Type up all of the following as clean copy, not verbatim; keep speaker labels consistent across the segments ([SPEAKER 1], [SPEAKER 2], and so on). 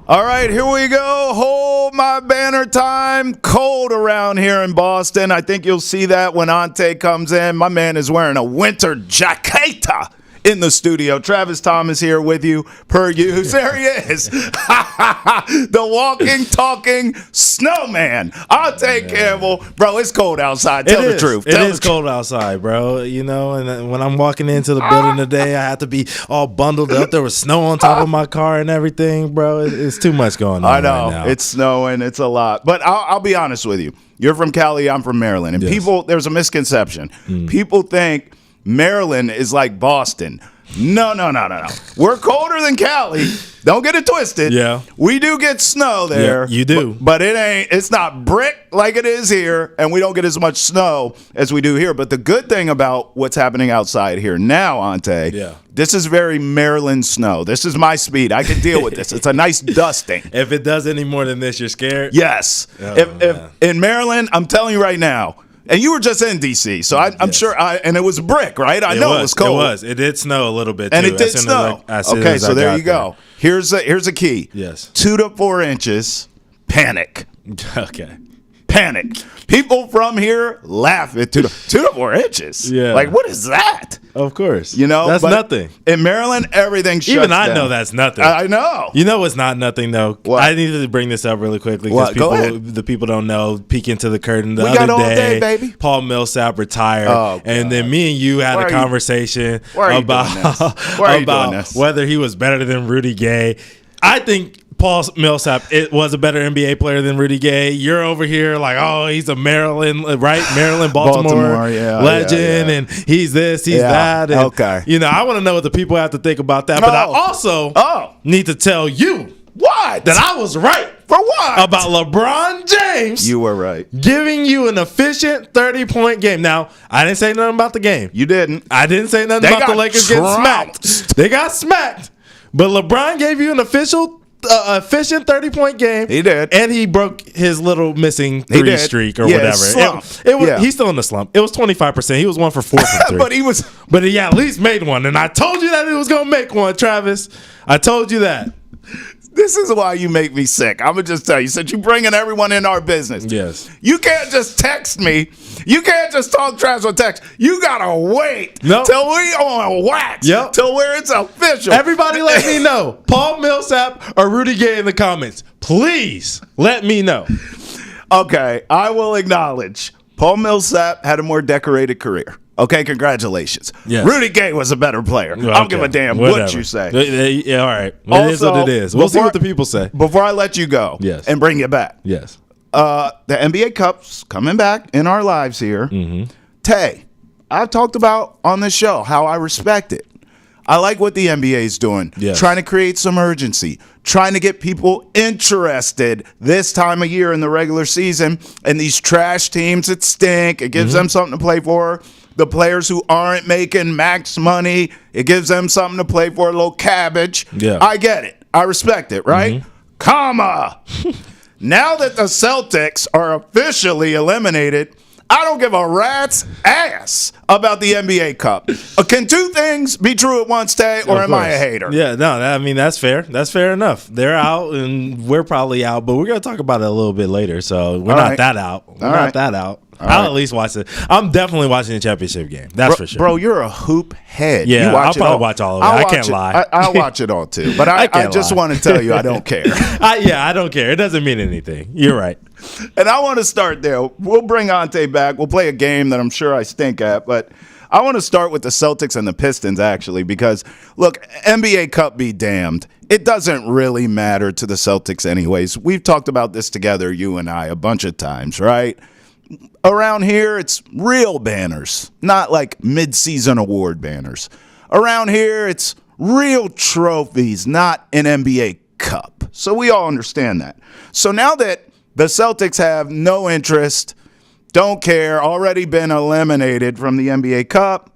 [SPEAKER 1] All right, here we go. Hold my banner time. Cold around here in Boston. I think you'll see that when Ante comes in. My man is wearing a winter jaqueta in the studio. Travis Thomas here with you, per use. There he is. The walking, talking snowman. Ante Campbell. Bro, it's cold outside. Tell the truth.
[SPEAKER 2] It is cold outside, bro. You know, and when I'm walking into the building today, I have to be all bundled up. There was snow on top of my car and everything, bro. It's too much going on.
[SPEAKER 1] I know.
[SPEAKER 2] Right now.
[SPEAKER 1] It's snowing. It's a lot. But I'll be honest with you. You're from Cali. I'm from Maryland. And people, there's a misconception. People think Maryland is like Boston. No. We're colder than Cali. Don't get it twisted.
[SPEAKER 2] Yeah.
[SPEAKER 1] We do get snow there.
[SPEAKER 2] Yeah, you do.
[SPEAKER 1] But it's not brick like it is here, and we don't get as much snow as we do here. But the good thing about what's happening outside here now, Ante, this is very Maryland snow. This is my speed. I can deal with this. It's a nice dusting.
[SPEAKER 2] If it does any more than this, you're scared?
[SPEAKER 1] Yes. If in Maryland, I'm telling you right now, and you were just in D.C., so I'm sure. And it was brick, right? I know it was cold.
[SPEAKER 2] It was. It did snow a little bit, too.
[SPEAKER 1] And it did snow. Okay, so there you go. Here's a key.
[SPEAKER 2] Yes.
[SPEAKER 1] 2 to 4 inches. Panic.
[SPEAKER 2] Okay.
[SPEAKER 1] Panic. People from here laugh at 2 to 4 inches.
[SPEAKER 2] Yeah.
[SPEAKER 1] Like, what is that?
[SPEAKER 2] Of course.
[SPEAKER 1] You know?
[SPEAKER 2] That's nothing.
[SPEAKER 1] In Maryland, everything shuts
[SPEAKER 2] Even
[SPEAKER 1] down.
[SPEAKER 2] I know that's nothing.
[SPEAKER 1] I know.
[SPEAKER 2] You know it's not nothing, though.
[SPEAKER 1] What?
[SPEAKER 2] I needed to bring this up really quickly because the people don't know. Peek into the curtain. The other day,
[SPEAKER 1] baby.
[SPEAKER 2] Paul Millsap retired. And then me and you had a conversation about whether he was better than Rudy Gay. I think Paul Millsap was a better NBA player than Rudy Gay. You're over here like, oh, he's a Maryland, Baltimore legend, and he's this, he's that. And, you know, I want to know what the people have to think about that. But I also need to tell you that I was right.
[SPEAKER 1] For what?
[SPEAKER 2] About LeBron James.
[SPEAKER 1] You were right.
[SPEAKER 2] Giving you an efficient 30-point game. Now, I didn't say nothing about the game.
[SPEAKER 1] You didn't.
[SPEAKER 2] I didn't say nothing about the Lakers getting smacked. They got smacked. But LeBron gave you an efficient 30-point game.
[SPEAKER 1] He did.
[SPEAKER 2] And he broke his little missing three streak or whatever. He's still in the slump. It was 25%. He was 1 for 4 from 3. But he at least made one. And I told you that he was going to make one, Travis. I told you that.
[SPEAKER 1] This is why you make me sick. I'm going to just tell you, since you're bringing everyone in our business.
[SPEAKER 2] Yes.
[SPEAKER 1] You can't just text me. You can't just talk trash on text. You got to wait till we on wax. Till where it's official.
[SPEAKER 2] Everybody let me know. Paul Millsap or Rudy Gay in the comments. Please let me know.
[SPEAKER 1] Okay, I will acknowledge Paul Millsap had a more decorated career. Okay, congratulations.
[SPEAKER 2] Yes.
[SPEAKER 1] Rudy Gay was a better player. I don't give a damn what you say.
[SPEAKER 2] Yeah, all right. It is what it is. We'll see what the people say.
[SPEAKER 1] Before I let you go and bring you back.
[SPEAKER 2] Yes.
[SPEAKER 1] The NBA Cup's coming back in our lives here. Tay, I've talked about on this show how I respect it. I like what the NBA is doing. Trying to create some urgency. Trying to get people interested this time of year in the regular season. And these trash teams that stink, it gives them something to play for. The players who aren't making max money, it gives them something to play for, a little cabbage. I get it. I respect it, right? Comma. Now that the Celtics are officially eliminated, I don't give a rat's ass about the NBA Cup. Can 2 things be true at once, Tay, or am I a hater?
[SPEAKER 2] Yeah, no, I mean, that's fair. That's fair enough. They're out, and we're probably out, but we're going to talk about it a little bit later, so we're not that out. We're not that out. I'll at least watch it. I'm definitely watching the championship game. That's for sure.
[SPEAKER 1] Bro, you're a hoop head.
[SPEAKER 2] Yeah, I'll probably watch all of it. I can't lie.
[SPEAKER 1] I'll watch it all, too. But I just want to tell you I don't care.
[SPEAKER 2] I don't care. It doesn't mean anything. You're right.
[SPEAKER 1] And I want to start there. We'll bring Ante back. We'll play a game that I'm sure I stink at. But I want to start with the Celtics and the Pistons, actually, because, look, NBA Cup be damned. It doesn't really matter to the Celtics anyways. We've talked about this together, you and I, a bunch of times, right? Around here, it's real banners, not like mid-season award banners. Around here, it's real trophies, not an NBA Cup. So we all understand that. So now that the Celtics have no interest, don't care, already been eliminated from the NBA Cup,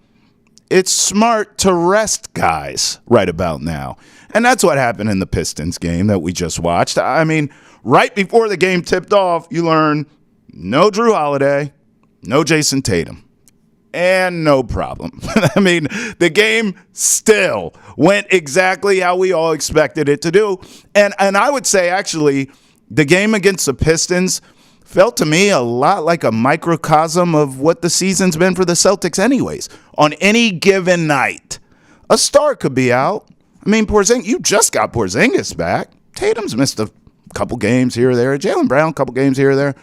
[SPEAKER 1] it's smart to rest guys right about now. And that's what happened in the Pistons game that we just watched. I mean, right before the game tipped off, you learn no Drew Holiday, no Jason Tatum. And no problem. I mean, the game still went exactly how we all expected it to do. And I would say, actually, the game against the Pistons felt to me a lot like a microcosm of what the season's been for the Celtics anyways. On any given night, a star could be out. I mean, you just got Porzingis back. Tatum's missed a couple games here or there. Jaylen Brown, a couple games here or there.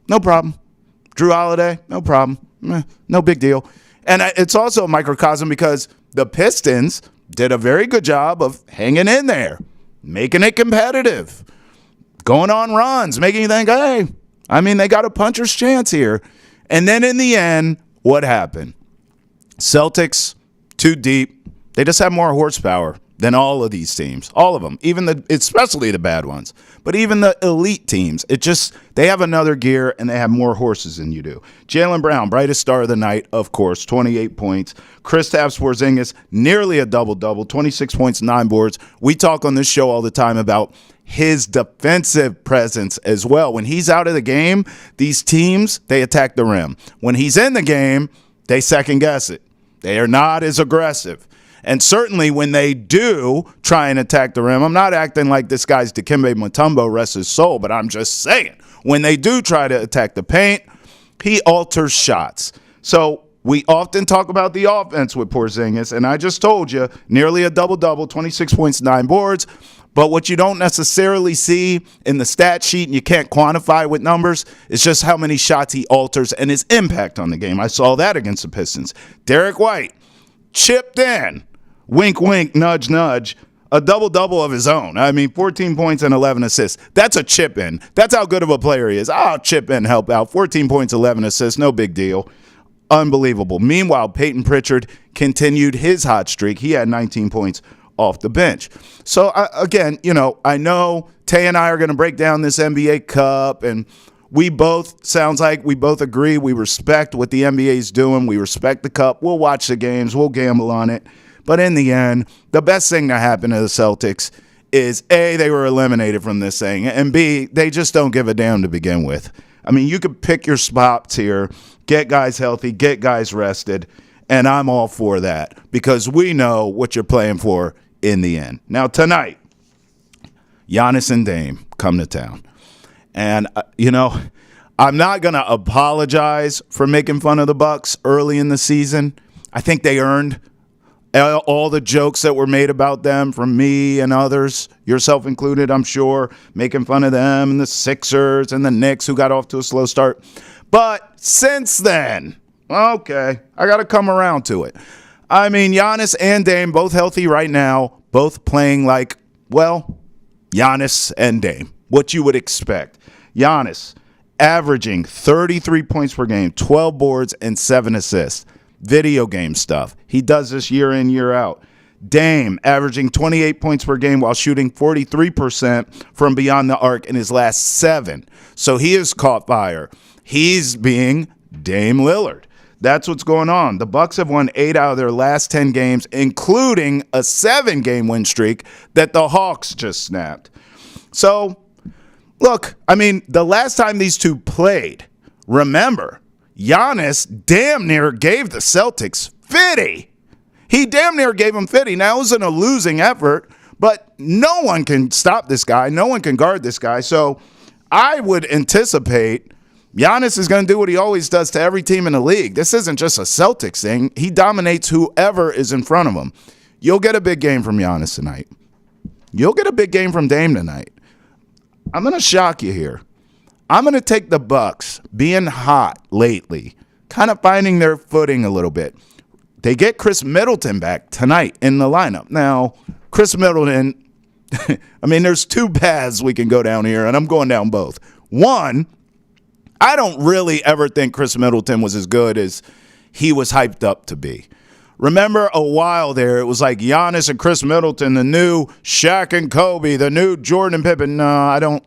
[SPEAKER 1] No problem. Drew Holiday, no problem. No big deal. And it's also a microcosm because the Pistons did a very good job of hanging in there, making it competitive, going on runs, making you think, hey, I mean, they got a puncher's chance here. And then in the end, what happened? Celtics, too deep. They just have more horsepower than all of these teams, all of them, especially the bad ones. But even the elite teams, they have another gear and they have more horses than you do. Jaylen Brown, brightest star of the night, of course, 28 points. Kristaps Porzingis, nearly a double-double, 26 points, 9 boards. We talk on this show all the time about his defensive presence as well. When he's out of the game, these teams, they attack the rim. When he's in the game, they second-guess it. They are not as aggressive. And certainly when they do try and attack the rim, I'm not acting like this guy's Dikembe Mutombo, rest his soul, but I'm just saying, when they do try to attack the paint, he alters shots. So we often talk about the offense with Porzingis, and I just told you, nearly a double-double, 26 points, 9 boards. But what you don't necessarily see in the stat sheet and you can't quantify with numbers is just how many shots he alters and his impact on the game. I saw that against the Pistons. Derrick White chipped in. Wink, wink, nudge, nudge, a double-double of his own. I mean, 14 points and 11 assists. That's a chip in. That's how good of a player he is. I'll chip in, help out. 14 points, 11 assists, no big deal. Unbelievable. Meanwhile, Peyton Pritchard continued his hot streak. He had 19 points off the bench. So, again, I know Tay and I are going to break down this NBA Cup, and sounds like we both agree. We respect what the NBA is doing. We respect the Cup. We'll watch the games. We'll gamble on it. But in the end, the best thing that happened to the Celtics is, A, they were eliminated from this thing, and B, they just don't give a damn to begin with. I mean, you could pick your spots here, get guys healthy, get guys rested, and I'm all for that because we know what you're playing for in the end. Now, tonight, Giannis and Dame come to town. And, I'm not going to apologize for making fun of the Bucks early in the season. I think they earned all the jokes that were made about them from me and others, yourself included, I'm sure, making fun of them and the Sixers and the Knicks who got off to a slow start. But since then, okay, I got to come around to it. I mean, Giannis and Dame, both healthy right now, both playing like, well, Giannis and Dame, what you would expect. Giannis averaging 33 points per game, 12 boards, and 7 assists. Video game stuff. He does this year in, year out. Dame averaging 28 points per game while shooting 43% from beyond the arc in his last 7. So he has caught fire. He's being Dame Lillard. That's what's going on. The Bucks have won 8 out of their last 10 games, including a 7-game win streak that the Hawks just snapped. So, look, I mean, the last time these two played, remember, Giannis damn near gave the Celtics 50. He damn near gave them 50. Now, it wasn't a losing effort, but no one can stop this guy. No one can guard this guy. So I would anticipate Giannis is going to do what he always does to every team in the league. This isn't just a Celtics thing. He dominates whoever is in front of him. You'll get a big game from Giannis tonight. You'll get a big game from Dame tonight. I'm going to shock you here. I'm going to take the Bucks being hot lately, kind of finding their footing a little bit. They get Chris Middleton back tonight in the lineup. Now, Chris Middleton, I mean, there's 2 paths we can go down here, and I'm going down both. One, I don't really ever think Chris Middleton was as good as he was hyped up to be. Remember a while there, it was like Giannis and Chris Middleton, the new Shaq and Kobe, the new Jordan and Pippen. No, I don't.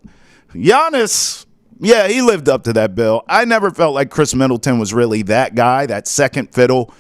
[SPEAKER 1] Giannis, yeah, he lived up to that bill. I never felt like Chris Middleton was really that guy, that second fiddle.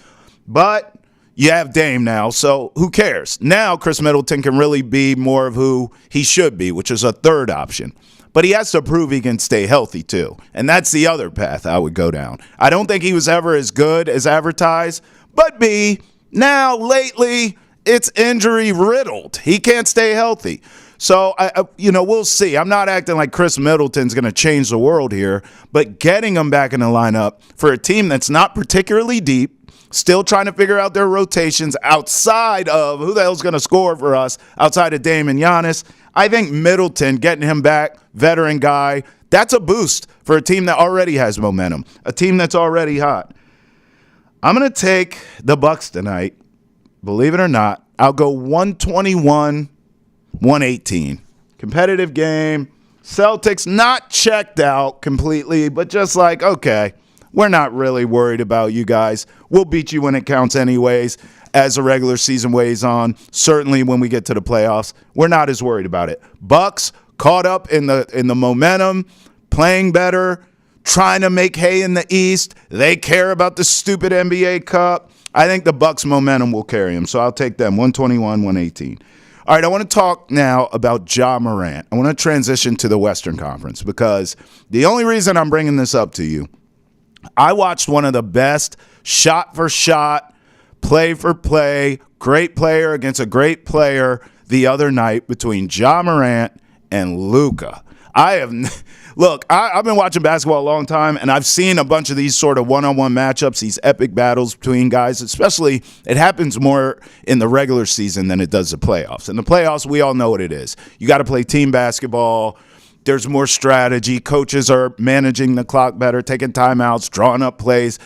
[SPEAKER 1] But you have Dame now, so who cares? Now Chris Middleton can really be more of who he should be, which is a third option. but he has to prove he can stay healthy too. And that's the other path I would go down. I don't think he was ever as good as advertised, but B, now lately it's injury riddled. He can't stay healthy. So, we'll see. I'm not acting like Chris Middleton's going to change the world here, but getting him back in the lineup for a team that's not particularly deep, still trying to figure out their rotations outside of who the hell's going to score for us outside of Dame and Giannis. I think Middleton, getting him back, veteran guy, that's a boost for a team that already has momentum, a team that's already hot. I'm going to take the Bucks tonight. Believe it or not, I'll go 121-118. Competitive game. Celtics not checked out completely, but just like, okay, we're not really worried about you guys. We'll beat you when it counts anyways. As the regular season weighs on, certainly when we get to the playoffs, we're not as worried about it. Bucks caught up in the momentum, playing better, trying to make hay in the East. They care about the stupid NBA Cup. I think the Bucks momentum will carry them, so I'll take them 121-118. All right, I want to talk now about Ja Morant. I want to transition to the Western Conference because the only reason I'm bringing this up to you, I watched one of the best shot-for-shot, play-for-play, great player against a great player the other night between Ja Morant and Luka. I've been watching basketball a long time, and I've seen a bunch of these sort of one-on-one matchups, these epic battles between guys, especially it happens more in the regular season than it does the playoffs. In the playoffs, we all know what it is. You got to play team basketball. There's more strategy. Coaches are managing the clock better, taking timeouts, drawing up plays.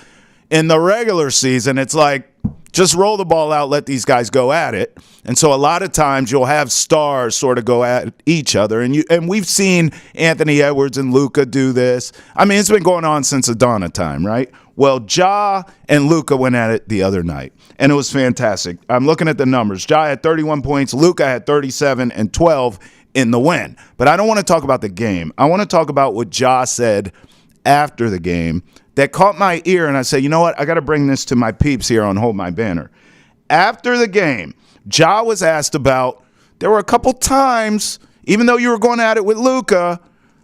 [SPEAKER 1] In the regular season, it's like, just roll the ball out, let these guys go at it. And so a lot of times you'll have stars sort of go at each other. And we've seen Anthony Edwards and Luka do this. I mean, it's been going on since the dawn of time, right? Well, Ja and Luka went at it the other night, and it was fantastic. I'm looking at the numbers. Ja had 31 points. Luka had 37 and 12 in the win. But I don't want to talk about the game. I want to talk about what Ja said after the game that caught my ear, and I said, you know what? I got to bring this to my peeps here on Hold My Banner. After the game, Ja was asked about, there were a couple times, even though you were going at it with Luka,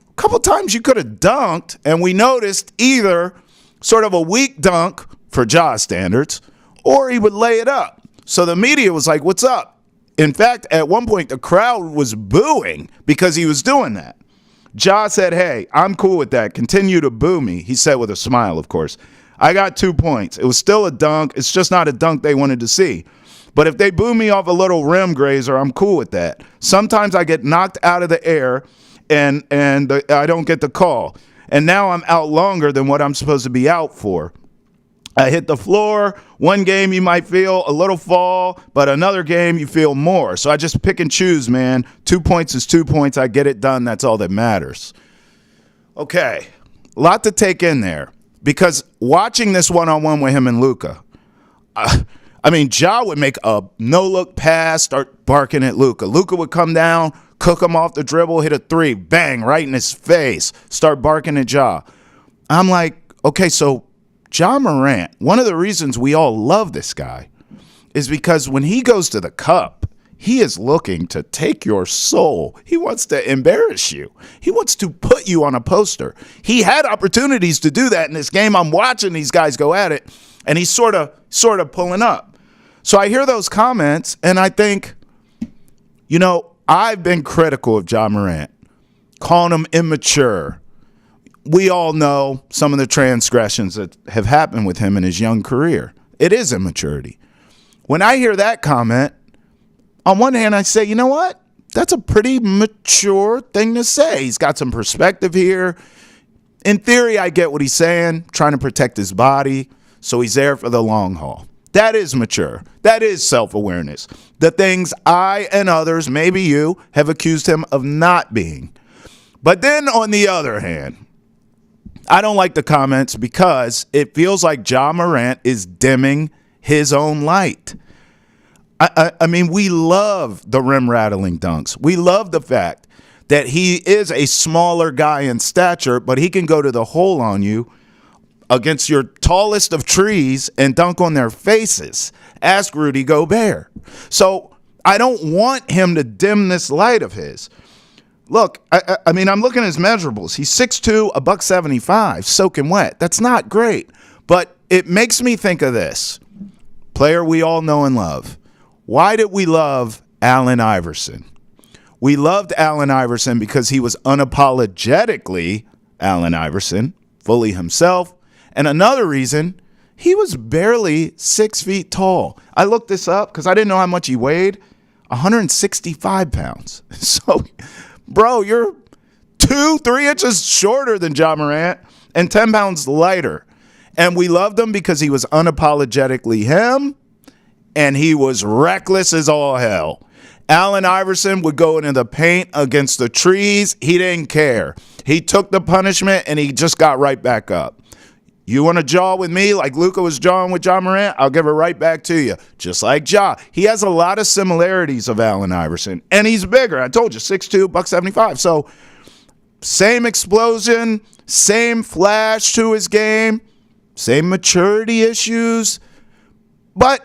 [SPEAKER 1] a couple times you could have dunked, and we noticed either sort of a weak dunk for Ja standards, or he would lay it up. So the media was like, what's up? In fact, at one point, the crowd was booing because he was doing that. Ja said, hey, I'm cool with that. Continue to boo me. He said with a smile, of course. I got 2 points. It was still a dunk. It's just not a dunk they wanted to see. But if they boo me off a little rim grazer, I'm cool with that. Sometimes I get knocked out of the air and I don't get the call. And now I'm out longer than what I'm supposed to be out for. I hit the floor. One game you might feel a little fall, but another game you feel more. So I just pick and choose, man. 2 points is 2 points. I get it done. That's all that matters. Okay, a lot to take in there because watching this one-on-one with him and Luka, Ja would make a no-look pass, start barking at Luka. Luka would come down, cook him off the dribble, hit a three, bang, right in his face, start barking at Ja. I'm like, okay, so Ja Morant, one of the reasons we all love this guy is because when he goes to the cup, he is looking to take your soul. He wants to embarrass you. He wants to put you on a poster. He had opportunities to do that in this game. I'm watching these guys go at it, and he's sort of pulling up. So I hear those comments, and I think, I've been critical of Ja Morant, calling him immature. We all know some of the transgressions that have happened with him in his young career. It is immaturity. When I hear that comment, on one hand, I say, you know what? That's a pretty mature thing to say. He's got some perspective here. In theory, I get what he's saying, trying to protect his body, so he's there for the long haul. That is mature. That is self-awareness. The things I and others, maybe you, have accused him of not being. But then on the other hand, I don't like the comments because it feels like Ja Morant is dimming his own light. I mean, we love the rim-rattling dunks. We love the fact that he is a smaller guy in stature, but he can go to the hole on you against your tallest of trees and dunk on their faces. Ask Rudy Gobert. So I don't want him to dim this light of his. look, I mean, I'm looking at his measurables. He's 6'2", a $175, soaking wet. That's not great. But it makes me think of this. Player we all know and love. Why did we love Allen Iverson? We loved Allen Iverson because he was unapologetically Allen Iverson, fully himself. And another reason, he was barely 6 feet tall. I looked this up because I didn't know how much he weighed. 165 pounds. So, bro, you're 2-3 inches shorter than Ja Morant and 10 pounds lighter. And we loved him because he was unapologetically him, and he was reckless as all hell. Allen Iverson would go into the paint against the trees. He didn't care. He took the punishment, and he just got right back up. You want to jaw with me like Luka was jawing with Ja Morant? I'll give it right back to you. Just like Ja. He has a lot of similarities of Allen Iverson, and he's bigger. I told you, 6'2", $175. So same explosion, same flash to his game, same maturity issues. But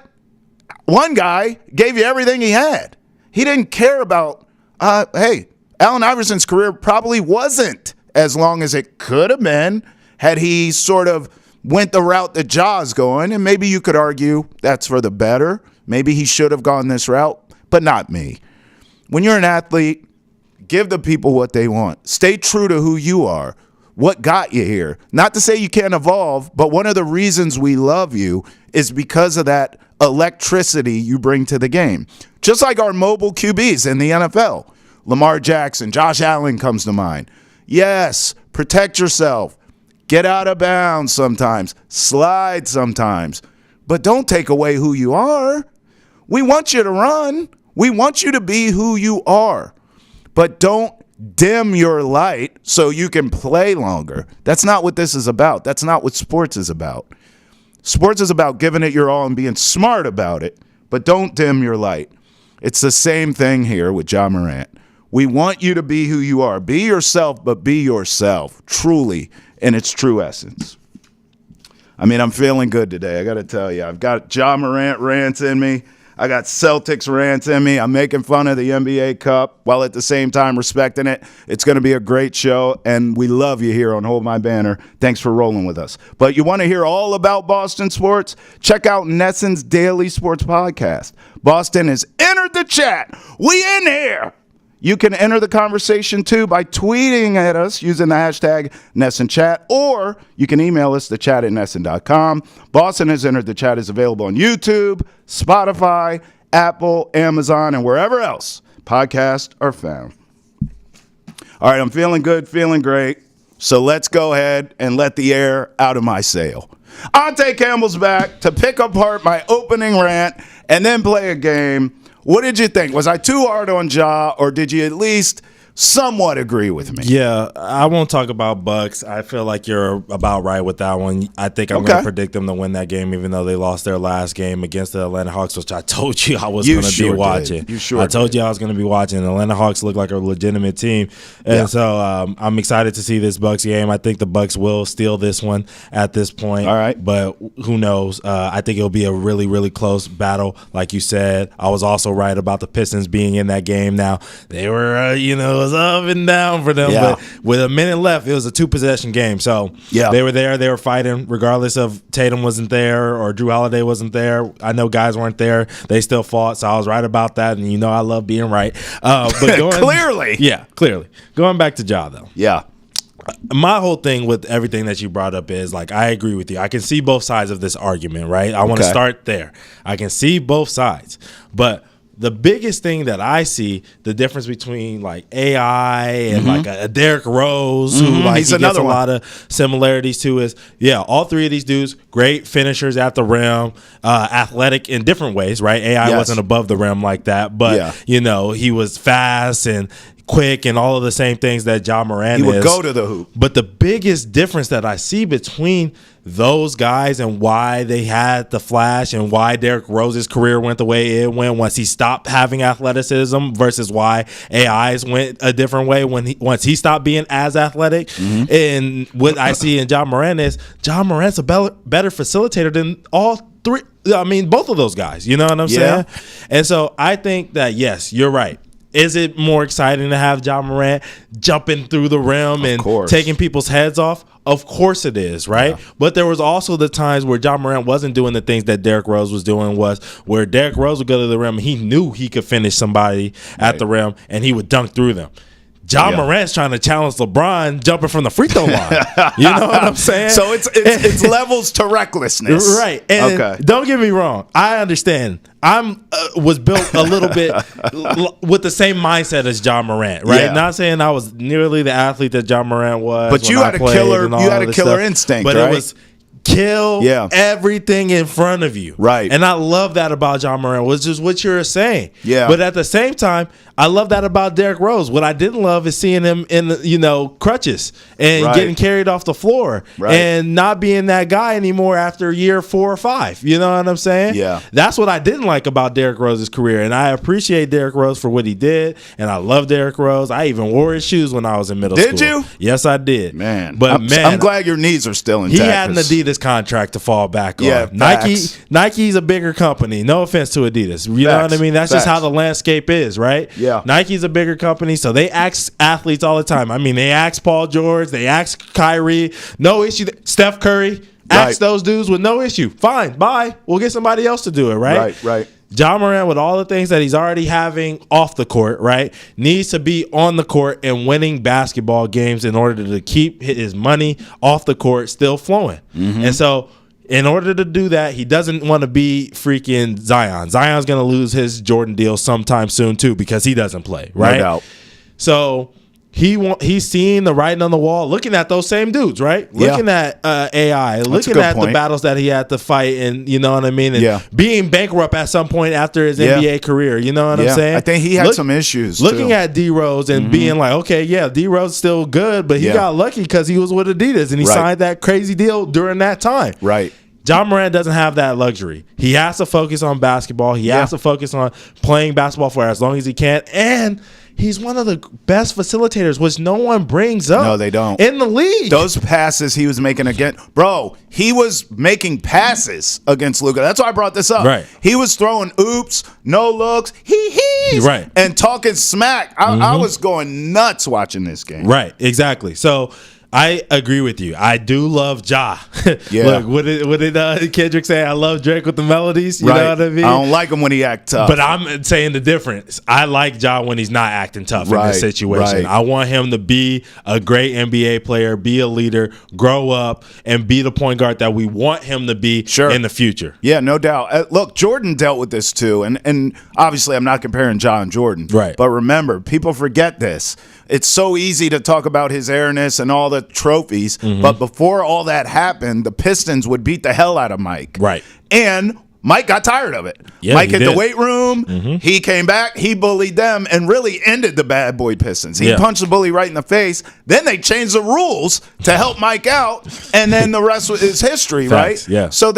[SPEAKER 1] one guy gave you everything he had. He didn't care about, hey, Allen Iverson's career probably wasn't as long as it could have been had he sort of went the route that Ja's going. And maybe you could argue that's for the better. Maybe he should have gone this route, but not me. When you're an athlete, give the people what they want. Stay true to who you are. What got you here? Not to say you can't evolve, but one of the reasons we love you is because of that electricity you bring to the game. Just like our mobile QBs in the NFL. Lamar Jackson, Josh Allen comes to mind. Yes, protect yourself. Get out of bounds sometimes. Slide sometimes. But don't take away who you are. We want you to run. We want you to be who you are. But don't dim your light so you can play longer. That's not what this is about. That's not what sports is about. Sports is about giving it your all and being smart about it, but don't dim your light. It's the same thing here with Ja Morant. We want you to be who you are. Be yourself, but be yourself, truly, in its true essence. I mean, I'm feeling good today, I got to tell you. I've got Ja Morant rants in me. I got Celtics rants in me. I'm making fun of the NBA Cup while at the same time respecting it. It's going to be a great show, and we love you here on Hold My Banner. Thanks for rolling with us. But you want to hear all about Boston sports? Check out Nesson's Daily Sports Podcast. Boston has entered the chat. We in here. You can enter the conversation, too, by tweeting at us using the hashtag NessonChat, or you can email us, thechat@nesson.com. Boston has entered the chat is available on YouTube, Spotify, Apple, Amazon, and wherever else podcasts are found. All right, I'm feeling good, feeling great. So let's go ahead and let the air out of my sail. Ante Campbell's back to pick apart my opening rant and then play a game. What did you think? Was I too hard on Ja, or did you at least somewhat agree with me?
[SPEAKER 2] Yeah, I won't talk about Bucks. I feel like you're about right with that one. I think I'm going to predict them to win that game, even though they lost their last game against the Atlanta Hawks, which I told you I was going to be watching. I told you I was going to be watching. The Atlanta Hawks look like a legitimate team. And so I'm excited to see this Bucks game. I think the Bucks will steal this one at this point.
[SPEAKER 1] All right.
[SPEAKER 2] But who knows? I think it'll be a really, really close battle, like you said. I was also right about the Pistons being in that game. Now, they were, it was up and down for them.
[SPEAKER 1] Yeah.
[SPEAKER 2] But with a minute left, it was a 2-possession game. So they were there. They were fighting, regardless of Tatum wasn't there or Drew Holiday wasn't there. I know guys weren't there. They still fought. So I was right about that. And I love being right. But
[SPEAKER 1] clearly.
[SPEAKER 2] Yeah, clearly. Going back to Ja, though.
[SPEAKER 1] Yeah.
[SPEAKER 2] My whole thing with everything that you brought up is, I agree with you. I can see both sides of this argument, right? I want to start there. I can see both sides. But the biggest thing that I see, the difference between AI and a Derrick Rose, who he gets a lot of similarities to, is all three of these dudes, great finishers at the rim, athletic in different ways, right? AI wasn't above the rim like that, but he was fast and quick and all of the same things that Ja Morant is.
[SPEAKER 1] He would go to the hoop.
[SPEAKER 2] But the biggest difference that I see between those guys and why they had the flash and why Derrick Rose's career went the way it went once he stopped having athleticism versus why AI's went a different way once he stopped being as athletic. And what I see in Ja Morant is Ja Morant's a better facilitator than all three. I mean, both of those guys. You know what I'm saying? And so I think that, yes, you're right. Is it more exciting to have Ja Morant jumping through the rim and taking people's heads off? Of course it is, right? Yeah. But there was also the times where Ja Morant wasn't doing the things that Derrick Rose was doing, where Derrick Rose would go to the rim and he knew he could finish somebody at the rim and he would dunk through them. Ja Morant's trying to challenge LeBron jumping from the free throw line. You know what I'm saying?
[SPEAKER 1] So it's levels to recklessness.
[SPEAKER 2] Right. And don't get me wrong. I understand. Was built a little bit with the same mindset as Ja Morant, right? Yeah. Not saying I was nearly the athlete that Ja Morant was.
[SPEAKER 1] But you had a killer instinct,
[SPEAKER 2] but
[SPEAKER 1] right?
[SPEAKER 2] It was kill everything in front of you.
[SPEAKER 1] Right.
[SPEAKER 2] And I love that about Ja Morant, was just what you're saying.
[SPEAKER 1] Yeah.
[SPEAKER 2] But at the same time, I love that about Derrick Rose. What I didn't love is seeing him in crutches and getting carried off the floor and not being that guy anymore after year 4 or 5. You know what I'm saying?
[SPEAKER 1] Yeah.
[SPEAKER 2] That's what I didn't like about Derrick Rose's career. And I appreciate Derrick Rose for what he did. And I love Derrick Rose. I even wore his shoes when I was in middle school.
[SPEAKER 1] Did you?
[SPEAKER 2] Yes, I did.
[SPEAKER 1] Man.
[SPEAKER 2] But
[SPEAKER 1] I'm glad your knees are still intact.
[SPEAKER 2] He had an Adidas contract to fall back on.
[SPEAKER 1] Yeah,
[SPEAKER 2] Nike's a bigger company. No offense to Adidas. You know what I mean? That's just how the landscape is, right?
[SPEAKER 1] Yeah.
[SPEAKER 2] Nike's a bigger company, so they ask athletes all the time. I mean, they ask Paul George, they ask Kyrie, no issue. Steph Curry, ask those dudes with no issue. Fine, bye. We'll get somebody else to do it, right?
[SPEAKER 1] Right.
[SPEAKER 2] Ja Morant, with all the things that he's already having off the court, right, needs to be on the court and winning basketball games in order to keep his money off the court still flowing. Mm-hmm. And so in order to do that, he doesn't want to be freaking Zion. Zion's going to lose his Jordan deal sometime soon, too, because he doesn't play, right?
[SPEAKER 1] No doubt.
[SPEAKER 2] So he's seeing the writing on the wall, looking at those same dudes, right? Looking at AI, looking at the battles that he had to fight, and you know what I mean? And being bankrupt at some point after his NBA career, you know what I'm saying?
[SPEAKER 1] I think he had some issues,
[SPEAKER 2] looking at D-Rose and being like, okay, D-Rose still good, but he got lucky because he was with Adidas and he signed that crazy deal during that time.
[SPEAKER 1] Right.
[SPEAKER 2] Ja Morant doesn't have that luxury. He has to focus on basketball. He has to focus on playing basketball for as long as he can. And he's one of the best facilitators, which no one brings up.
[SPEAKER 1] No, they don't.
[SPEAKER 2] In the league.
[SPEAKER 1] Those passes he was making he was making passes against Luka. That's why I brought this up.
[SPEAKER 2] Right.
[SPEAKER 1] He was throwing oops, no looks, hee-hees, and talking smack. I was going nuts watching this game.
[SPEAKER 2] Right, exactly. So I agree with you. I do love Ja. Look, what did Kendrick say? I love Drake with the melodies. You know what I mean?
[SPEAKER 1] I don't like him when he acts tough.
[SPEAKER 2] But I'm saying the difference. I like Ja when he's not acting tough in this situation. I want him to be a great NBA player, be a leader, grow up, and be the point guard that we want him to be in the future.
[SPEAKER 1] Yeah, no doubt. Look, Jordan dealt with this too. And obviously I'm not comparing Ja and Jordan.
[SPEAKER 2] Right.
[SPEAKER 1] But remember, people forget this. It's so easy to talk about his airness and all the trophies, but before all that happened, the Pistons would beat the hell out of Mike.
[SPEAKER 2] Right.
[SPEAKER 1] And Mike got tired of it.
[SPEAKER 2] Yeah,
[SPEAKER 1] Mike hit the weight room. He came back. He bullied them and really ended the bad boy Pistons. He punched the bully right in the face. Then they changed the rules to help Mike out, and then the rest is history, right?
[SPEAKER 2] Yeah.
[SPEAKER 1] So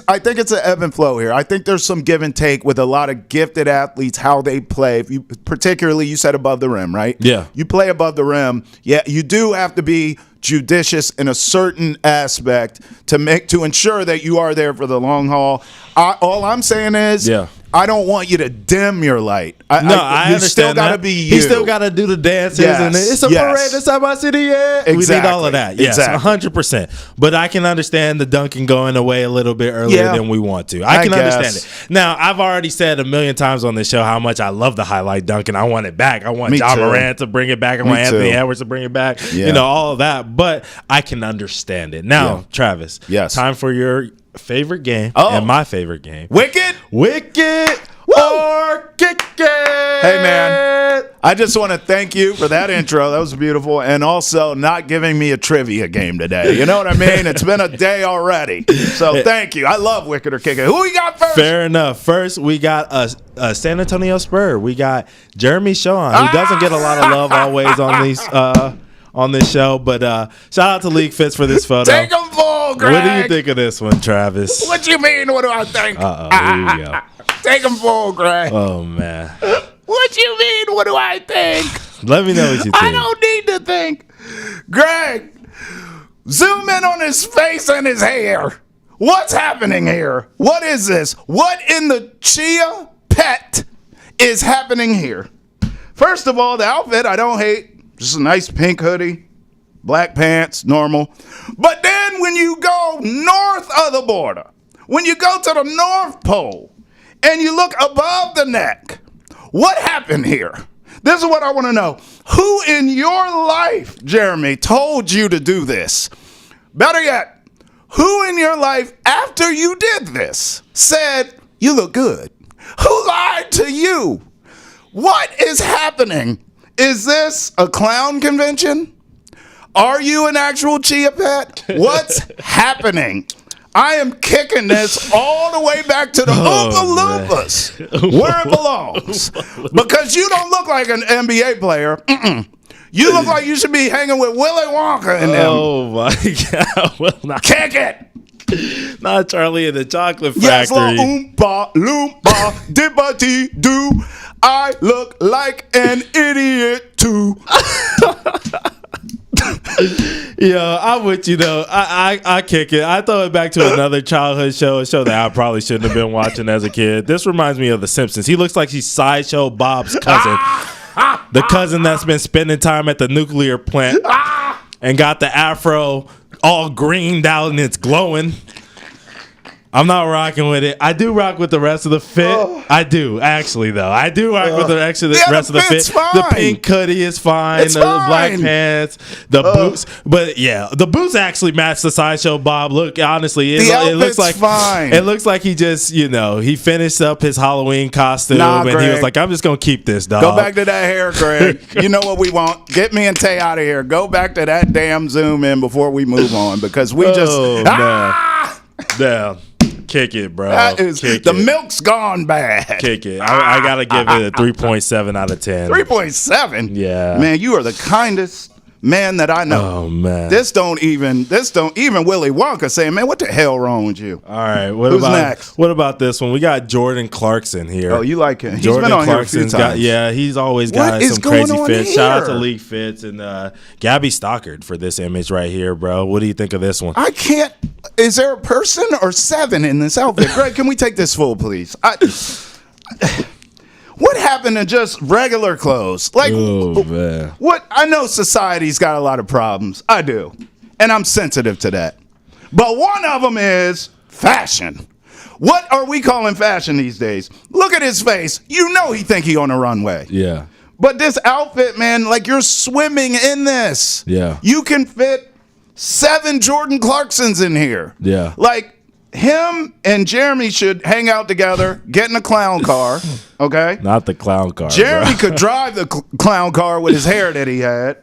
[SPEAKER 1] I think it's an ebb and flow here. I think there's some give and take with a lot of gifted athletes, how they play. Particularly, you said above the rim, right?
[SPEAKER 2] Yeah.
[SPEAKER 1] You play above the rim. Yeah, you do have to be judicious in a certain aspect to ensure that you are there for the long haul. All I'm saying is, I don't want you to dim your light.
[SPEAKER 2] I understand.
[SPEAKER 1] You still got to be you.
[SPEAKER 2] He still got to do the dances. And it's a parade inside my city. Yeah,
[SPEAKER 1] exactly.
[SPEAKER 2] We need all of that. Yes, 100%. But I can understand the dunking going away a little bit earlier than we want to. I can understand it. Now, I've already said a million times on this show how much I love the highlight dunk, and I want it back. I want Ja Morant to bring it back. I want Anthony Edwards to bring it back.
[SPEAKER 1] Yeah.
[SPEAKER 2] You know, all of that. But I can understand it. Now, Travis, time for your favorite game and my favorite game.
[SPEAKER 1] Wicked
[SPEAKER 2] or kick it.
[SPEAKER 1] Hey, man, I just want to thank you for that intro. That was beautiful. And also not giving me a trivia game today. You know what I mean? It's been a day already. So thank you. I love Wicked or Kick It. Who we got first?
[SPEAKER 2] Fair enough. First, we got a San Antonio Spur. We got Jeremy Shohan, who doesn't get a lot of love always on this show. But shout out to League Fits for this photo.
[SPEAKER 1] Take them full, Greg.
[SPEAKER 2] What do you think of this one, Travis?
[SPEAKER 1] What you mean? What do I think?
[SPEAKER 2] Here we go.
[SPEAKER 1] Take them full, Greg.
[SPEAKER 2] Oh, man.
[SPEAKER 1] What you mean? What do I think?
[SPEAKER 2] Let me know what you think.
[SPEAKER 1] I don't need to think. Greg, zoom in on his face and his hair. What's happening here? What is this? What in the chia pet is happening here? First of all, the outfit I don't hate. Just a nice pink hoodie, black pants, normal. But then when you go north of the border, when you go to the North Pole, and you look above the neck, what happened here? This is what I want to know. Who in your life, Jeremy, told you to do this? Better yet, who in your life, after you did this, said, you look good? Who lied to you? What is happening? Is this a clown convention? Are you an actual chia pet? What's happening? I am kicking this all the way back to the Oompa Loompas, where it belongs. Because you don't look like an NBA player. You look like you should be hanging with Willy Wonka and them.
[SPEAKER 2] Oh, my God. Well,
[SPEAKER 1] kick it.
[SPEAKER 2] Not Charlie and the Chocolate
[SPEAKER 1] Yes,
[SPEAKER 2] Factory.
[SPEAKER 1] Oompa Loompa, dibba-dee-doo. I look like an idiot, too.
[SPEAKER 2] Yeah, I'm with you though. I kick it. I throw it back to another childhood show, a show that I probably shouldn't have been watching as a kid. This reminds me of The Simpsons. He looks like he's Sideshow Bob's cousin. The cousin that's been spending time at the nuclear plant and got the afro all greened out and it's glowing. I'm not rocking with it. I do rock with the rest of the fit. I do, actually, though. I do rock with the rest of the fit.
[SPEAKER 1] Fine.
[SPEAKER 2] The pink hoodie is fine.
[SPEAKER 1] It's
[SPEAKER 2] the
[SPEAKER 1] fine.
[SPEAKER 2] Black pants, the boots. But, yeah, the boots actually match the Sideshow Bob look. Honestly, it looks like
[SPEAKER 1] fine.
[SPEAKER 2] It looks like he just, he finished up his Halloween costume. And
[SPEAKER 1] Greg.
[SPEAKER 2] he was like, I'm just going to keep this, dog.
[SPEAKER 1] Go back to that hair, Greg. You know what we want. Get me and Tay out of here. Go back to that damn zoom in before we move on because we just...
[SPEAKER 2] Damn. Kick it, bro.
[SPEAKER 1] That is,
[SPEAKER 2] Kick
[SPEAKER 1] the
[SPEAKER 2] it.
[SPEAKER 1] milk's gone bad.
[SPEAKER 2] Kick it. I got to give it a 3.7 out of 10.
[SPEAKER 1] 3.7?
[SPEAKER 2] Yeah.
[SPEAKER 1] Man, you are the kindest man that I know.
[SPEAKER 2] Oh, man.
[SPEAKER 1] This don't even Willy Wonka saying, man, what the hell wrong with you?
[SPEAKER 2] All right.
[SPEAKER 1] Who's next?
[SPEAKER 2] What about this one? We got Jordan Clarkson here.
[SPEAKER 1] Oh, you like him? He's
[SPEAKER 2] Jordan
[SPEAKER 1] been on
[SPEAKER 2] Clarkson's
[SPEAKER 1] here a few times.
[SPEAKER 2] he's always got some
[SPEAKER 1] going
[SPEAKER 2] crazy
[SPEAKER 1] on
[SPEAKER 2] fits.
[SPEAKER 1] here?
[SPEAKER 2] Shout out to League Fits and Gabby Stockard for this image right here, bro. What do you think of this one?
[SPEAKER 1] I can't. Is there a person or 7 in this outfit? Greg, can we take this full, please? What happened to just regular clothes? Like,
[SPEAKER 2] man.
[SPEAKER 1] What? I know society's got a lot of problems. I do. And I'm sensitive to that. But one of them is fashion. What are we calling fashion these days? Look at his face. You know he think he on a runway.
[SPEAKER 2] Yeah.
[SPEAKER 1] But this outfit, man, like you're swimming in this.
[SPEAKER 2] Yeah.
[SPEAKER 1] You can fit 7 Jordan Clarksons in here.
[SPEAKER 2] Yeah.
[SPEAKER 1] Like, him and Jeremy should hang out together, get in a clown car, okay?
[SPEAKER 2] Not the clown car.
[SPEAKER 1] Jeremy
[SPEAKER 2] bro.
[SPEAKER 1] could drive the clown car with his hair that he had.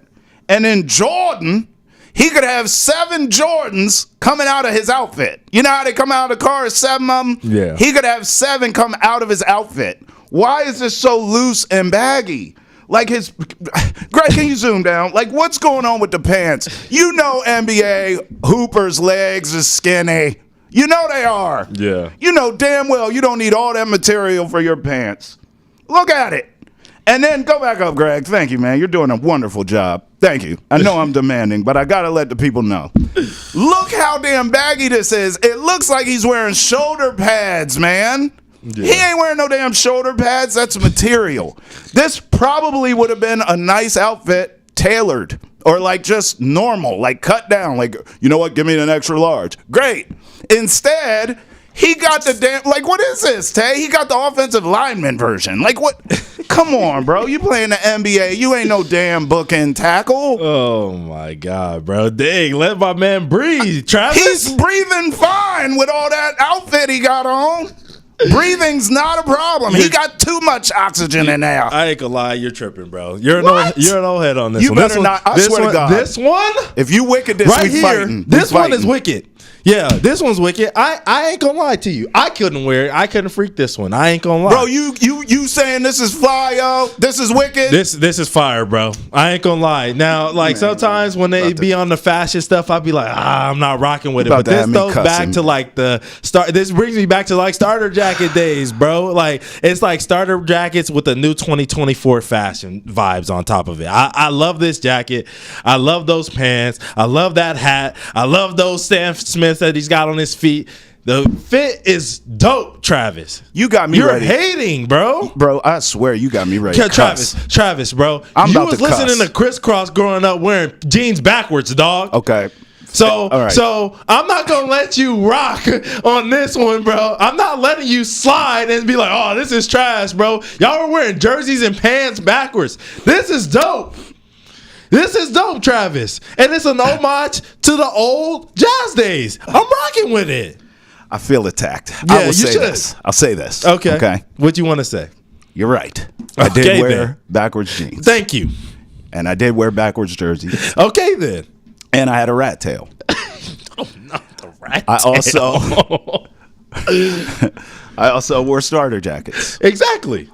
[SPEAKER 1] And then Jordan, he could have 7 Jordans coming out of his outfit. You know how they come out of the car, 7 of them?
[SPEAKER 2] Yeah.
[SPEAKER 1] He could have 7 come out of his outfit. Why is this so loose and baggy? Like Greg, can you zoom down? Like, what's going on with the pants? You know NBA hoopers' legs is skinny. You know they are.
[SPEAKER 2] Yeah.
[SPEAKER 1] You know damn well you don't need all that material for your pants. Look at it. And then go back up, Greg. Thank you, man. You're doing a wonderful job. Thank you. I know I'm demanding, but I got to let the people know. Look how damn baggy this is. It looks like he's wearing shoulder pads, man. Yeah. He ain't wearing no damn shoulder pads. That's material. This probably would have been a nice outfit tailored or like just normal, like cut down. Like, you know what? Give me an extra large. Great. Instead, he got the damn, like, what is this, Tay? He got the offensive lineman version. Like, what? Come on, bro. You playing the NBA. You ain't no damn bookend tackle.
[SPEAKER 2] Oh, my God, bro. Dang, let my man breathe, Travis.
[SPEAKER 1] He's breathing fine with all that outfit he got on. Breathing's not a problem. He got too much oxygen in there.
[SPEAKER 2] I ain't gonna lie, you're tripping, bro. You're an old head on this
[SPEAKER 1] you
[SPEAKER 2] one.
[SPEAKER 1] Better not. I swear to God.
[SPEAKER 2] This one?
[SPEAKER 1] If you wicked this,
[SPEAKER 2] right
[SPEAKER 1] we
[SPEAKER 2] here,
[SPEAKER 1] fighting.
[SPEAKER 2] This one is wicked. Yeah, this one's wicked. I ain't gonna lie to you. I couldn't wear it. I couldn't freak this one. I ain't gonna lie.
[SPEAKER 1] Bro, you saying this is fly, yo? This is wicked?
[SPEAKER 2] This is fire, bro. I ain't gonna lie. Now, like, sometimes when they be on the fashion stuff, I'd be like, I'm not rocking with it. But this goes back to like the start. This brings me back to like starter jacket days, bro. Like, it's like starter jackets with the new 2024 fashion vibes on top of it. I love this jacket. I love those pants. I love that hat. I love those Sam Smiths that he's got on his feet. The fit is dope, Travis.
[SPEAKER 1] You got me ready.
[SPEAKER 2] You're hating, bro.
[SPEAKER 1] Bro, I swear you got me ready.
[SPEAKER 2] Travis, bro.
[SPEAKER 1] I'm
[SPEAKER 2] you
[SPEAKER 1] about
[SPEAKER 2] was
[SPEAKER 1] to
[SPEAKER 2] listening
[SPEAKER 1] cuss.
[SPEAKER 2] to crisscross growing up wearing jeans backwards, dog.
[SPEAKER 1] Okay.
[SPEAKER 2] So,
[SPEAKER 1] all right.
[SPEAKER 2] so I'm not gonna let you rock on this one, bro. I'm not letting you slide and be like, "Oh, this is trash, bro." Y'all were wearing jerseys and pants backwards. This is dope. This is dope, Travis, and it's an homage to the old Jazz days. I'm rocking with it.
[SPEAKER 1] I feel attacked.
[SPEAKER 2] Yeah,
[SPEAKER 1] I will
[SPEAKER 2] you
[SPEAKER 1] say
[SPEAKER 2] should.
[SPEAKER 1] this. I'll say this.
[SPEAKER 2] Okay. What you want to say?
[SPEAKER 1] You're right. I did
[SPEAKER 2] Okay,
[SPEAKER 1] wear
[SPEAKER 2] then.
[SPEAKER 1] backwards jeans.
[SPEAKER 2] Thank you.
[SPEAKER 1] And I did wear backwards jerseys.
[SPEAKER 2] Okay, then.
[SPEAKER 1] And I had a rat tail.
[SPEAKER 2] Oh, not the rat
[SPEAKER 1] I
[SPEAKER 2] tail.
[SPEAKER 1] I also wore starter jackets.
[SPEAKER 2] Exactly.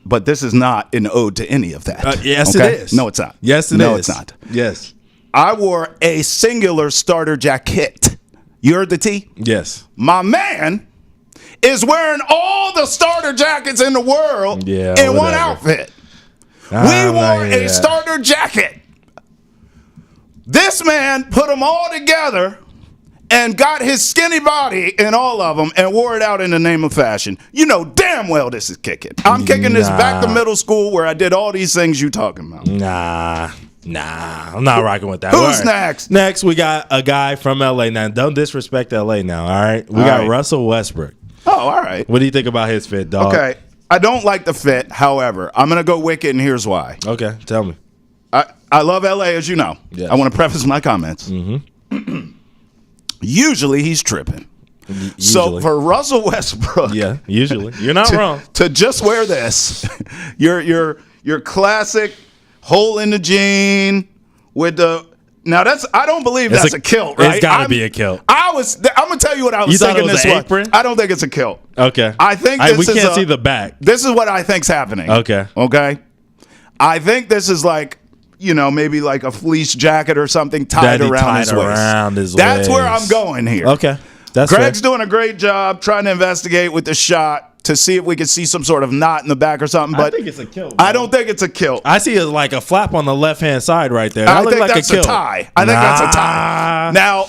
[SPEAKER 1] But this is not an ode to any of that.
[SPEAKER 2] Yes,
[SPEAKER 1] okay?
[SPEAKER 2] it is.
[SPEAKER 1] No, it's not.
[SPEAKER 2] Yes, it is.
[SPEAKER 1] No, it's not.
[SPEAKER 2] Yes.
[SPEAKER 1] I wore a singular starter jacket. You heard the T?
[SPEAKER 2] Yes.
[SPEAKER 1] My man is wearing all the starter jackets in the world in one outfit. We wore a starter jacket. This man put them all together and got his skinny body in all of them and wore it out in the name of fashion. You know damn well this is kicking. I'm kicking this back to middle school where I did all these things you talking about.
[SPEAKER 2] Nah, I'm not rocking with that.
[SPEAKER 1] Who's next?
[SPEAKER 2] Next, we got a guy from LA. Now, don't disrespect LA now, all right? We got Russell Westbrook.
[SPEAKER 1] Oh, all right.
[SPEAKER 2] What do you think about his fit, dog?
[SPEAKER 1] Okay. I don't like the fit. However, I'm going to go wicked, and here's why.
[SPEAKER 2] Okay, tell me.
[SPEAKER 1] I love LA, as you know.
[SPEAKER 2] Yes.
[SPEAKER 1] I want to preface my comments. Usually he's tripping. So for Russell Westbrook,
[SPEAKER 2] yeah, usually you're not wrong
[SPEAKER 1] to just wear this, your classic hole in the jean with the. Now I don't believe that's a kilt, right?
[SPEAKER 2] It's got to be a kilt.
[SPEAKER 1] I'm gonna tell you what I was thinking. This one.
[SPEAKER 2] Apron?
[SPEAKER 1] I don't think it's a kilt.
[SPEAKER 2] Okay.
[SPEAKER 1] I think
[SPEAKER 2] we can't see the back.
[SPEAKER 1] This is what I think's happening.
[SPEAKER 2] Okay.
[SPEAKER 1] I think this is like, maybe like a fleece jacket or something tied around his waist. That's where I'm going here.
[SPEAKER 2] Okay.
[SPEAKER 1] Greg's doing a great job trying to investigate with the shot to see if we can see some sort of knot in the back or something. But
[SPEAKER 2] I think it's a kilt. Bro.
[SPEAKER 1] I don't think it's a kilt.
[SPEAKER 2] I see it like a flap on the left-hand side right there.
[SPEAKER 1] I think that's a tie. I think that's a tie. Now,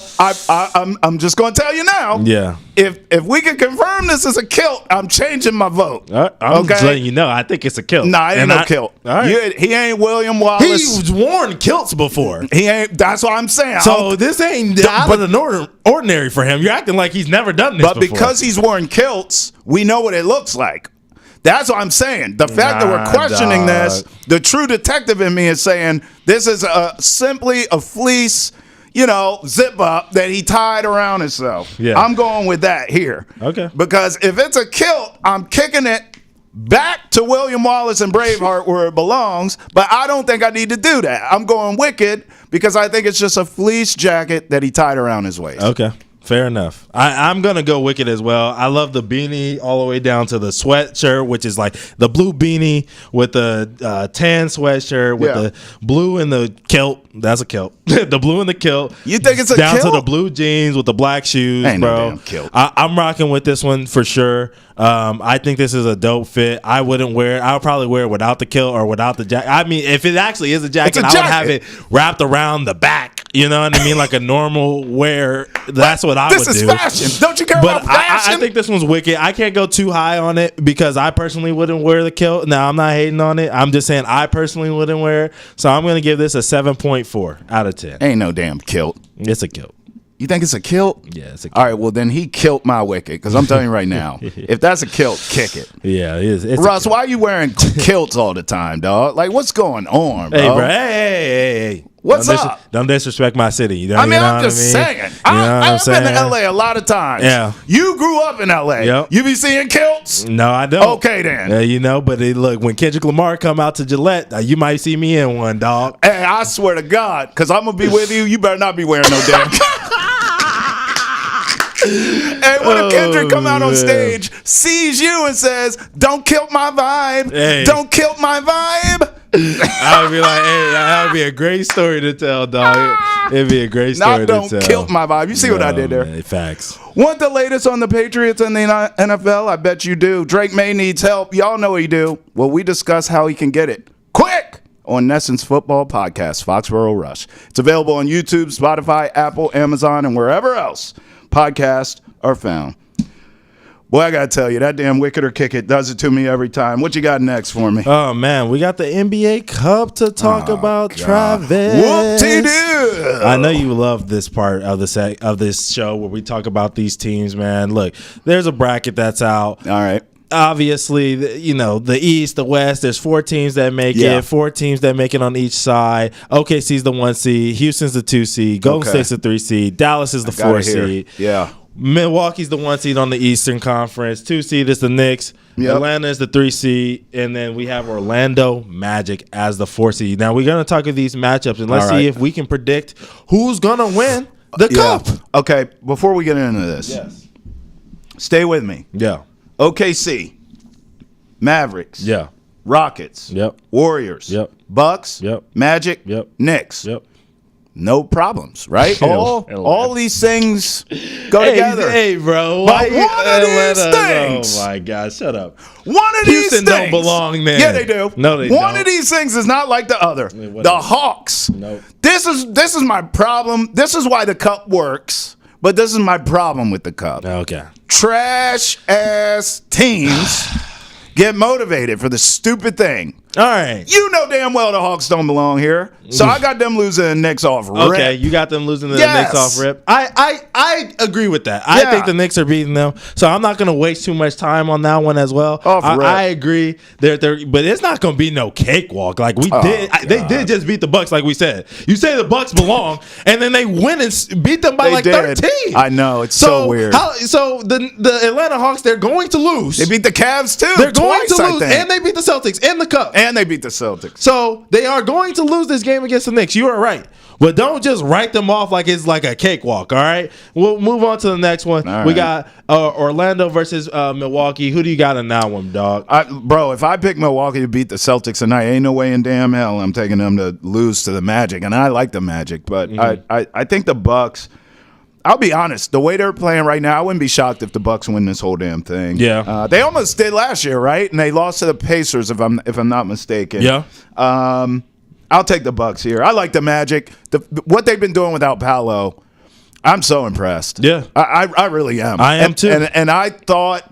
[SPEAKER 1] I'm just going to tell you now.
[SPEAKER 2] Yeah.
[SPEAKER 1] If we can confirm this is a kilt, I'm changing my vote.
[SPEAKER 2] I'm just letting you know. I think it's a kilt.
[SPEAKER 1] Nah, it ain't no kilt.
[SPEAKER 2] All right.
[SPEAKER 1] He ain't William Wallace.
[SPEAKER 2] He's worn kilts before.
[SPEAKER 1] He ain't. That's what I'm saying.
[SPEAKER 2] So this ain't out of the ordinary for him. You're acting like he's never done this before.
[SPEAKER 1] But because he's wearing kilts, we know what it looks like. That's what I'm saying. The fact that we're questioning this, the true detective in me is saying this is simply a fleece, zip up that he tied around himself.
[SPEAKER 2] Yeah.
[SPEAKER 1] I'm going with that here.
[SPEAKER 2] Okay.
[SPEAKER 1] Because if it's a kilt, I'm kicking it back to William Wallace and Braveheart where it belongs, but I don't think I need to do that. I'm going wicked because I think it's just a fleece jacket that he tied around his waist.
[SPEAKER 2] Okay. Fair enough. I'm going to go wicked as well. I love the beanie all the way down to the sweatshirt, which is like the blue beanie with the tan sweatshirt with the blue and the kilt. That's a kilt. The blue and the kilt.
[SPEAKER 1] You think it's a
[SPEAKER 2] down
[SPEAKER 1] kilt?
[SPEAKER 2] To the blue jeans with the black shoes,
[SPEAKER 1] Ain't
[SPEAKER 2] bro.
[SPEAKER 1] no damn kilt.
[SPEAKER 2] I'm rocking with this one for sure. I think this is a dope fit. I wouldn't wear it. I would probably wear it without the kilt or without the jacket. I mean, if it actually is a jacket, I would have it wrapped around the back. You know what I mean? Like a normal wear. That's what I would do.
[SPEAKER 1] This is fashion. Don't you care about fashion?
[SPEAKER 2] I think this one's wicked. I can't go too high on it because I personally wouldn't wear the kilt. Now, I'm not hating on it. I'm just saying I personally wouldn't wear it. So I'm going to give this a 7.4 out of 10.
[SPEAKER 1] Ain't no damn kilt.
[SPEAKER 2] It's a kilt.
[SPEAKER 1] You think it's a kilt?
[SPEAKER 2] Yeah, it's a kilt.
[SPEAKER 1] All right, well, then he killed my wicked because I'm telling you right now, if that's a kilt, kick it.
[SPEAKER 2] Yeah, it is.
[SPEAKER 1] Russ, why are you wearing kilts all the time, dog? Like, what's going on, bro?
[SPEAKER 2] Hey, bro. Hey.
[SPEAKER 1] What's up?
[SPEAKER 2] Don't disrespect my city. You know,
[SPEAKER 1] I'm just saying. I've been to LA a lot of times.
[SPEAKER 2] Yeah.
[SPEAKER 1] You grew up in LA.
[SPEAKER 2] Yep.
[SPEAKER 1] You be seeing kilts?
[SPEAKER 2] No, I don't.
[SPEAKER 1] Okay, then.
[SPEAKER 2] But look, when Kendrick Lamar come out to Gillette, you might see me in one, dog.
[SPEAKER 1] Hey, I swear to God, because I'm going to be with you, you better not be wearing no damn And when Kendrick come out on stage, sees you and says, "Don't kill my vibe.
[SPEAKER 2] Hey.
[SPEAKER 1] Don't kill my vibe."
[SPEAKER 2] I would be like, hey, that would be a great story to tell, dog. It'd be a great story to tell.
[SPEAKER 1] Not don't kill my vibe. You see what I did there?
[SPEAKER 2] Man, facts.
[SPEAKER 1] Want the latest on the Patriots and the NFL? I bet you do. Drake May needs help. Y'all know he do. Well, we discuss how he can get it quick on Nesson's Football Podcast, Foxborough Rush. It's available on YouTube, Spotify, Apple, Amazon, and wherever else podcasts are found. Boy, I got to tell you, that damn wicket or kick it does it to me every time. What you got next for me?
[SPEAKER 2] Oh, man, we got the NBA Cup to talk about, Travis.
[SPEAKER 1] Whoop-de-doo.
[SPEAKER 2] I know you love this part of this show where we talk about these teams, man. Look, there's a bracket that's out.
[SPEAKER 1] All right.
[SPEAKER 2] Obviously, the East, the West, there's 4 teams that make it, 4 teams that make it on each side. OKC's the 1 seed, Houston's the 2 seed, Golden State's the 3 seed, Dallas is the 4 seed.
[SPEAKER 1] Yeah.
[SPEAKER 2] Milwaukee's the 1 seed on the Eastern Conference, 2 seed is the Knicks, Atlanta is the 3 seed, and then we have Orlando Magic as the 4 seed. Now, we're going to talk of these matchups, and let's see if we can predict who's going to win the Cup.
[SPEAKER 1] Okay, before we get into this, stay with me.
[SPEAKER 2] Yeah.
[SPEAKER 1] OKC, Mavericks, Rockets, Warriors, Bucks, Magic, Knicks. No problems, right? All these things go together.
[SPEAKER 2] Hey, bro.
[SPEAKER 1] But one of these things.
[SPEAKER 2] Oh, my God. Shut up.
[SPEAKER 1] One of these things.
[SPEAKER 2] Houston don't belong there.
[SPEAKER 1] Yeah, they do.
[SPEAKER 2] No, they don't.
[SPEAKER 1] One of these things is not like the other. The Hawks.
[SPEAKER 2] Nope.
[SPEAKER 1] This is my problem. This is why the Cup works, but this is my problem with the Cup.
[SPEAKER 2] Okay.
[SPEAKER 1] Trash-ass teams get motivated for the stupid thing.
[SPEAKER 2] All right.
[SPEAKER 1] You know damn well the Hawks don't belong here. So I got them losing the Knicks off rip.
[SPEAKER 2] Okay, you got them losing the Knicks off rip. I agree with that. I think the Knicks are beating them. So I'm not going to waste too much time on that one as well. I agree. But it's not going to be no cakewalk. Like they did just beat the Bucks, like we said. You say the Bucks belong, and then they win and beat them by 13.
[SPEAKER 1] I know. It's so weird.
[SPEAKER 2] So the Atlanta Hawks, they're going to lose.
[SPEAKER 1] They beat the Cavs too.
[SPEAKER 2] They're going to lose, and they beat the Celtics in the Cup.
[SPEAKER 1] And they beat the Celtics.
[SPEAKER 2] So they are going to lose this game against the Knicks. You are right. But don't just write them off like it's like a cakewalk, all right? We'll move on to the next one. We got Orlando versus Milwaukee. Who do you got in that one, dog?
[SPEAKER 1] Bro, if I pick Milwaukee to beat the Celtics tonight, ain't no way in damn hell I'm taking them to lose to the Magic. And I like the Magic, but I think the Bucks – I'll be honest. The way they're playing right now, I wouldn't be shocked if the Bucks win this whole damn thing.
[SPEAKER 2] Yeah,
[SPEAKER 1] they almost did last year, right? And they lost to the Pacers, if I'm not mistaken.
[SPEAKER 2] Yeah.
[SPEAKER 1] I'll take the Bucks here. I like the Magic. What they've been doing without Paolo, I'm so impressed.
[SPEAKER 2] Yeah,
[SPEAKER 1] I really am.
[SPEAKER 2] I am too.
[SPEAKER 1] And I thought,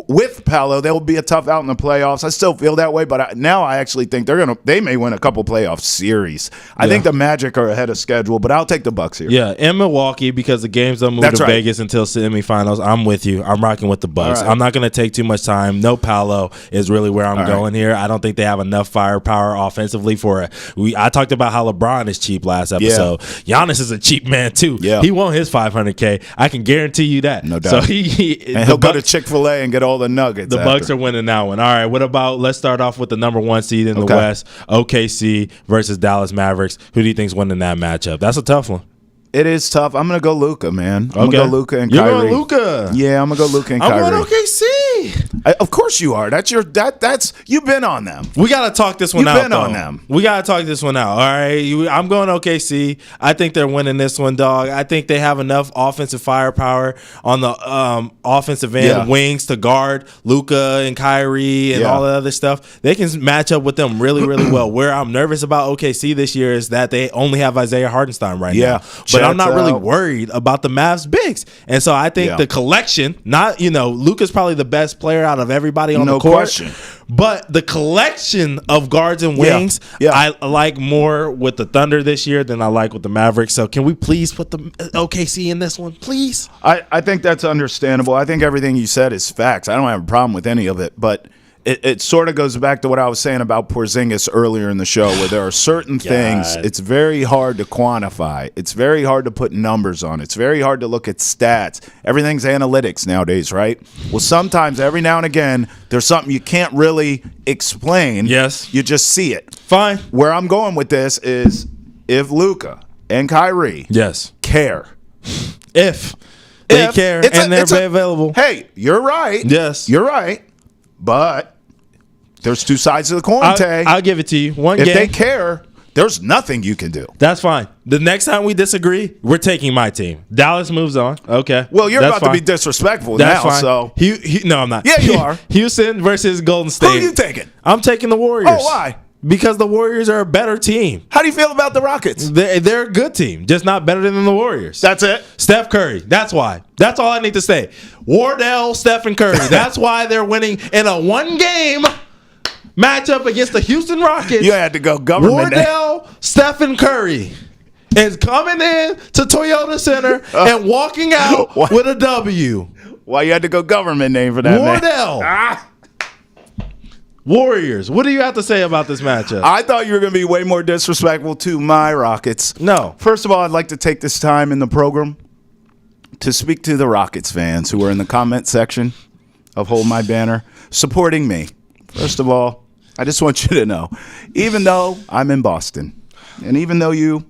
[SPEAKER 1] with Paolo, they'll be a tough out in the playoffs. I still feel that way, but now I actually think they may win a couple playoff series. I think the Magic are ahead of schedule, but I'll take the Bucks here.
[SPEAKER 2] Yeah, in Milwaukee, because the games don't move to Vegas until semifinals. I'm with you. I'm rocking with the Bucks. I'm not going to take too much time. No Paolo is really where I'm going here. I don't think they have enough firepower offensively for it. I talked about how LeBron is cheap last episode. Giannis is a cheap man too.
[SPEAKER 1] Yeah.
[SPEAKER 2] He won his $500K. I can guarantee you that.
[SPEAKER 1] No doubt.
[SPEAKER 2] So
[SPEAKER 1] he'll go to Chick-fil-A and get all the nuggets.
[SPEAKER 2] The Bucks are winning that one. All right, what about, let's start off with the number 1 seed in the West, OKC versus Dallas Mavericks. Who do you think's winning that matchup? That's a tough one.
[SPEAKER 1] It is tough. I'm going to go Luka, man. I'm going to go Luka and Kyrie.
[SPEAKER 2] You're going Luka?
[SPEAKER 1] Yeah, I'm going to go Luka and Kyrie.
[SPEAKER 2] I'm going OKC.
[SPEAKER 1] Of course you are. That's you've been on them.
[SPEAKER 2] We got to talk this one out.
[SPEAKER 1] You've been on them.
[SPEAKER 2] We got to talk this one out. All right. I'm going OKC. I think they're winning this one, dog. I think they have enough offensive firepower on the offensive end, wings to guard Luka and Kyrie and all the other stuff. They can match up with them really, really well. Where I'm nervous about OKC this year is that they only have Isaiah Hartenstein right now. But I'm not really worried about the Mavs bigs. And so I think the collection, Luka's probably the best player out of everybody on the court.
[SPEAKER 1] Question.
[SPEAKER 2] But the collection of guards and wings, I like more with the Thunder this year than I like with the Mavericks. So can we please put the OKC in this one, please?
[SPEAKER 1] I think that's understandable. I think everything you said is facts. I don't have a problem with any of it, but it sort of goes back to what I was saying about Porzingis earlier in the show, where there are certain things it's very hard to quantify. It's very hard to put numbers on. It's very hard to look at stats. Everything's analytics nowadays, right? Well, sometimes every now and again, there's something you can't really explain.
[SPEAKER 2] Yes.
[SPEAKER 1] You just see it.
[SPEAKER 2] Fine.
[SPEAKER 1] Where I'm going with this is if Luka and Kyrie care.
[SPEAKER 2] If they care and they're available.
[SPEAKER 1] Hey, you're right.
[SPEAKER 2] Yes.
[SPEAKER 1] You're right. But there's two sides of the coin, Tay.
[SPEAKER 2] I'll give it to you. If
[SPEAKER 1] they care, there's nothing you can do.
[SPEAKER 2] That's fine. The next time we disagree, we're taking my team. Dallas moves on. Okay.
[SPEAKER 1] Well, you're about to be disrespectful now.
[SPEAKER 2] Fine.
[SPEAKER 1] So
[SPEAKER 2] no, I'm not.
[SPEAKER 1] Yeah, you are.
[SPEAKER 2] Houston versus Golden State.
[SPEAKER 1] Who are you taking?
[SPEAKER 2] I'm taking the Warriors.
[SPEAKER 1] Oh, why?
[SPEAKER 2] Because the Warriors are a better team.
[SPEAKER 1] How do you feel about the Rockets?
[SPEAKER 2] They're a good team, just not better than the Warriors.
[SPEAKER 1] That's it.
[SPEAKER 2] Steph Curry. That's why. That's all I need to say. Wardell, Stephen Curry. That's why they're winning in a one-game matchup against the Houston Rockets.
[SPEAKER 1] You had to go government.
[SPEAKER 2] Wardell, Stephen Curry is coming in to Toyota Center and walking out with a W.
[SPEAKER 1] Why you had to go government name for that,
[SPEAKER 2] Wardell.
[SPEAKER 1] man?
[SPEAKER 2] Warriors. What do you have to say about this matchup?
[SPEAKER 1] I thought you were going to be way more disrespectful to my Rockets.
[SPEAKER 2] No.
[SPEAKER 1] First of all, I'd like to take this time in the program to speak to the Rockets fans who are in the comment section of Hold My Banner supporting me. First of all, I just want you to know, even though I'm in Boston, and even though you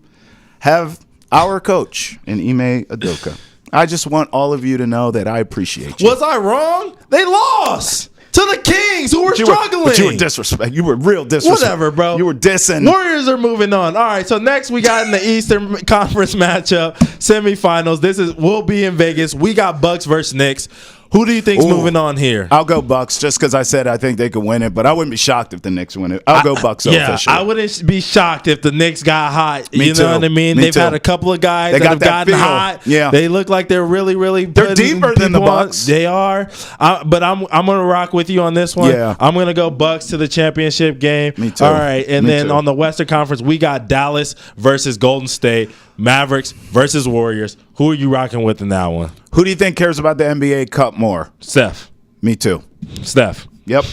[SPEAKER 1] have our coach in Ime Udoka, I just want all of you to know that I appreciate you.
[SPEAKER 2] Was I wrong? They lost to the Kings, who were struggling.
[SPEAKER 1] But you were disrespect. You were real disrespect.
[SPEAKER 2] Whatever, bro.
[SPEAKER 1] You were dissing.
[SPEAKER 2] Warriors are moving on. All right, so next we got in the Eastern Conference matchup, semifinals. We'll be in Vegas. We got Bucks versus Knicks. Who do you think's moving on here?
[SPEAKER 1] I'll go Bucks just because I said I think they could win it, but I wouldn't be shocked if the Knicks win it. I'll go Bucks officially.
[SPEAKER 2] I wouldn't be shocked if the Knicks got hot. You know what I mean?
[SPEAKER 1] Me
[SPEAKER 2] They've
[SPEAKER 1] too.
[SPEAKER 2] had a couple of guys that have gotten hot.
[SPEAKER 1] Yeah.
[SPEAKER 2] They look like they're really, really
[SPEAKER 1] They're deeper than the Bucks.
[SPEAKER 2] They are. But I'm going to rock with you on this one.
[SPEAKER 1] Yeah.
[SPEAKER 2] I'm going to go Bucks to the championship game.
[SPEAKER 1] Me too.
[SPEAKER 2] All right. And
[SPEAKER 1] Me
[SPEAKER 2] then
[SPEAKER 1] too.
[SPEAKER 2] on the Western Conference, we got Dallas versus Golden State, Mavericks versus Warriors. Who are you rocking with in that one?
[SPEAKER 1] Who do you think cares about the NBA Cup more?
[SPEAKER 2] Steph.
[SPEAKER 1] Me too.
[SPEAKER 2] Steph.
[SPEAKER 1] Yep.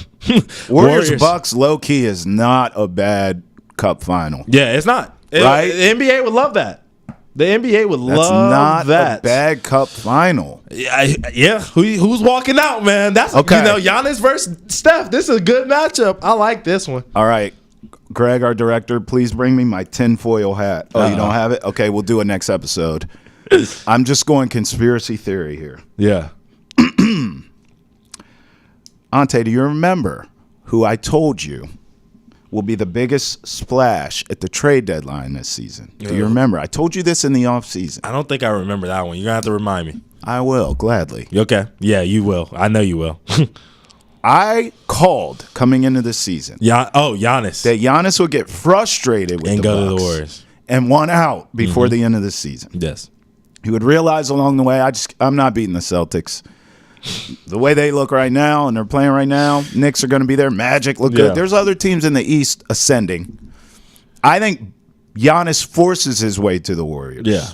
[SPEAKER 1] Warriors Bucks low key is not a bad Cup final.
[SPEAKER 2] Yeah, it's not.
[SPEAKER 1] Right?
[SPEAKER 2] The NBA would love that. The NBA would
[SPEAKER 1] That's
[SPEAKER 2] love
[SPEAKER 1] not
[SPEAKER 2] that.
[SPEAKER 1] a bad Cup final.
[SPEAKER 2] Yeah. Who's walking out, man? That's
[SPEAKER 1] Okay.
[SPEAKER 2] Giannis versus Steph. This is a good matchup. I like this one.
[SPEAKER 1] All right. Greg, our director, please bring me my tinfoil hat. Oh, you don't have it? Okay, we'll do a next episode. I'm just going conspiracy theory here.
[SPEAKER 2] Yeah.
[SPEAKER 1] Ante, do you remember who I told you will be the biggest splash at the trade deadline this season? Do you remember? I told you this in the offseason.
[SPEAKER 2] I don't think I remember that one. You're going to have to remind me.
[SPEAKER 1] I will, gladly.
[SPEAKER 2] Okay. Yeah, you will. I know you will.
[SPEAKER 1] I called coming into the season
[SPEAKER 2] Giannis.
[SPEAKER 1] that Giannis would get frustrated with
[SPEAKER 2] And
[SPEAKER 1] the
[SPEAKER 2] go to the
[SPEAKER 1] Bucks
[SPEAKER 2] Warriors.
[SPEAKER 1] and want out before the end of the season.
[SPEAKER 2] Yes.
[SPEAKER 1] He would realize along the way, I'm not beating the Celtics. The way they look right now and they're playing right now, Knicks are going to be there. Magic look good. There's other teams in the East ascending. I think Giannis forces his way to the Warriors.
[SPEAKER 2] Yeah.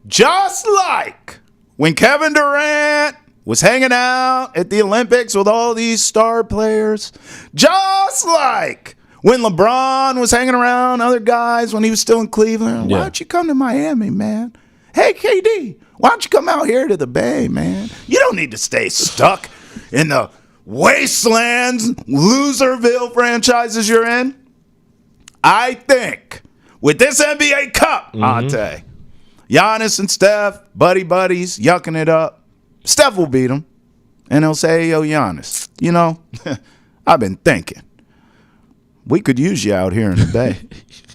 [SPEAKER 1] Just like when Kevin Durant was hanging out at the Olympics with all these star players. Just like when LeBron was hanging around other guys when he was still in Cleveland. Why don't you come to Miami, man? Hey, KD, why don't you come out here to the Bay, man? You don't need to stay stuck in the wastelands, Loserville franchises you're in. I think with this NBA Cup, Ante, Giannis and Steph, buddies, yucking it up. Steph will beat him, and he'll say, yo, Giannis, you know, I've been thinking. We could use you out here in the Bay.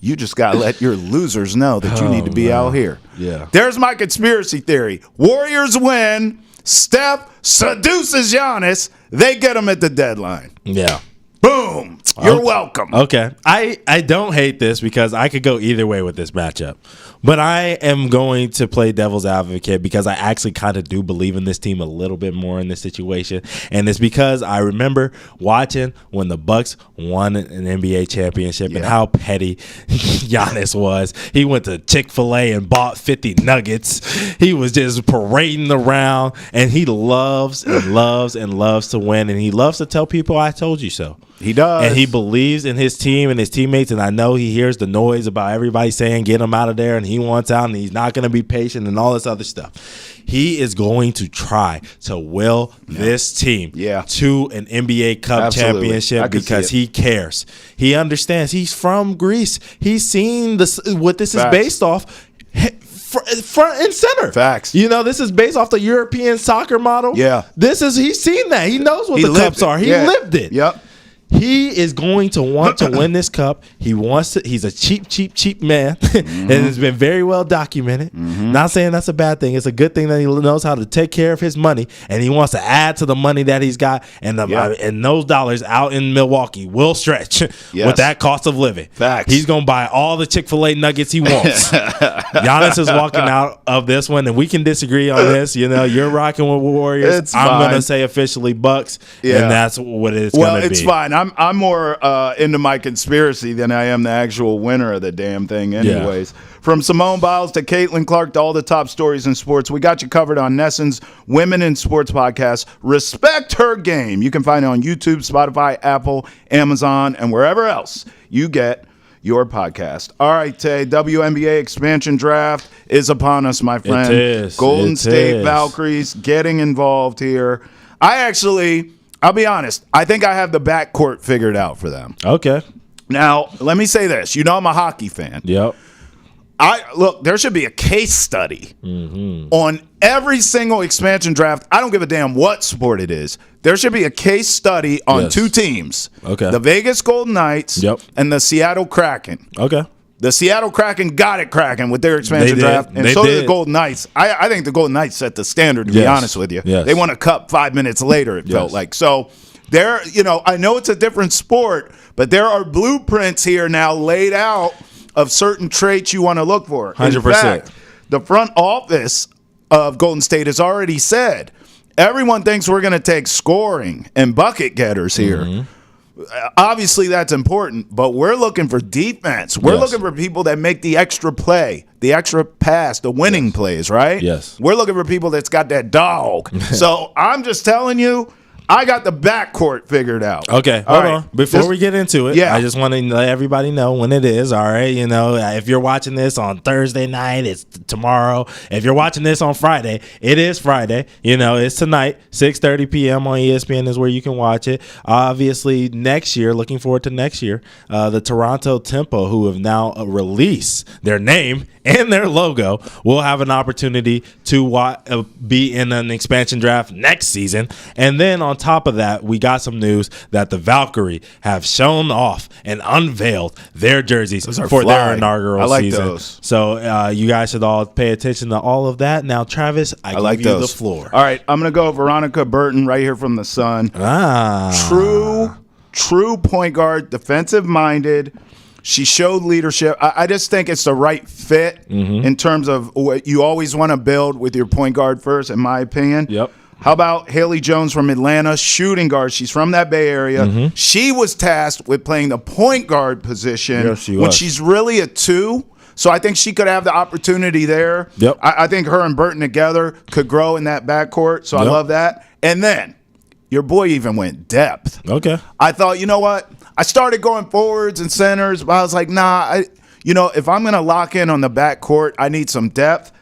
[SPEAKER 1] You just got to let your losers know that you need to be out here.
[SPEAKER 2] Yeah.
[SPEAKER 1] There's my conspiracy theory. Warriors win. Steph seduces Giannis. They get him at the deadline.
[SPEAKER 2] Yeah.
[SPEAKER 1] Boom. You're welcome.
[SPEAKER 2] Okay. I don't hate this because I could go either way with this matchup. But I am going to play devil's advocate because I actually kind of do believe in this team a little bit more in this situation. And it's because I remember watching when the Bucks won an NBA championship and how petty Giannis was. He went to Chick-fil-A and bought 50 nuggets. He was just parading around, and he loves and loves and loves to win. And he loves to tell people, I told you so.
[SPEAKER 1] He does.
[SPEAKER 2] And he believes in his team and his teammates, and I know he hears the noise about everybody saying get him out of there, and he wants out, and he's not going to be patient and all this other stuff. He is going to try to will this team to an NBA Cup championship because he cares. He understands. He's from Greece. He's seen this, what this is based off. Front and center.
[SPEAKER 1] Facts.
[SPEAKER 2] You know, this is based off the European soccer model.
[SPEAKER 1] Yeah.
[SPEAKER 2] He's seen that. He knows what the cups are. He lived it.
[SPEAKER 1] Yep.
[SPEAKER 2] He is going to want to win this cup. He wants to. He's a cheap man, and it's been very well documented. Not saying that's a bad thing. It's a good thing that he knows how to take care of his money, and he wants to add to the money that he's got. And and those dollars out in Milwaukee will stretch with that cost of living.
[SPEAKER 1] Facts.
[SPEAKER 2] He's gonna buy all the Chick-fil-A nuggets he wants. Giannis is walking out of this one, and we can disagree on this. You know, you're rocking with Warriors. I'm gonna say officially Bucks, and that's what it's gonna be.
[SPEAKER 1] Well, it's fine. I'm more into my conspiracy than I am the actual winner of the damn thing anyways. From Simone Biles to Caitlin Clark to all the top stories in sports, we got you covered on Nesson's Women in Sports podcast. Respect her game. You can find it on YouTube, Spotify, Apple, Amazon, and wherever else you get your podcast. All right, Tay, WNBA expansion draft is upon us, my friend.
[SPEAKER 2] It is.
[SPEAKER 1] Golden State Valkyries getting involved here. I'll be honest. I think I have the backcourt figured out for them.
[SPEAKER 2] Okay.
[SPEAKER 1] Now, let me say this. You know I'm a hockey fan.
[SPEAKER 2] Yep.
[SPEAKER 1] Look, there should be a case study on every single expansion draft. I don't give a damn what sport it is. There should be a case study on two teams.
[SPEAKER 2] Okay.
[SPEAKER 1] The Vegas Golden Knights and the Seattle Kraken.
[SPEAKER 2] Okay.
[SPEAKER 1] The Seattle Kraken got it cracking with their expansion draft, and so did the Golden Knights. I think the Golden Knights set the standard, to be honest with you. They won a cup 5 minutes later, it felt like. So there, I know it's a different sport, but there are blueprints here now laid out of certain traits you want to look for.
[SPEAKER 2] 100%.
[SPEAKER 1] In fact, the front office of Golden State has already said, everyone thinks we're going to take scoring and bucket getters here. Obviously, that's important, but we're looking for defense. We're looking for people that make the extra play, the extra pass, the winning plays, right?
[SPEAKER 2] Yes.
[SPEAKER 1] We're looking for people that's got that dog. So I'm just telling you, I got the backcourt figured out.
[SPEAKER 2] Okay, hold on. Before we get into it, I just want to let everybody know when it is, all right? If you're watching this on Thursday night, it's tomorrow. If you're watching this on Friday, it is Friday. It's tonight, 6:30 p.m. on ESPN is where you can watch it. Obviously, next year, looking forward to next year, the Toronto Tempo, who have now released their name and their logo, will have an opportunity to be in an expansion draft next season. And then on top of that, we got some news that the Valkyrie have shown off and unveiled their jerseys for their inaugural season. Those. So you guys should all pay attention to all of that. Now, Travis, I give you the floor.
[SPEAKER 1] All right, I'm going to go Veronica Burton right here from the Sun. True point guard, defensive-minded. She showed leadership. I just think it's the right fit in terms of what you always want to build with your point guard first, in my opinion.
[SPEAKER 2] Yep.
[SPEAKER 1] How about Haley Jones from Atlanta, shooting guard? She's from that Bay Area. She was tasked with playing the point guard position when she's really a 2. So I think she could have the opportunity there.
[SPEAKER 2] Yep.
[SPEAKER 1] I think her and Burton together could grow in that backcourt. So I love that. And then your boy even went depth.
[SPEAKER 2] Okay.
[SPEAKER 1] I thought, you know what? I started going forwards and centers, but I was like, nah, if I'm going to lock in on the backcourt, I need some depth.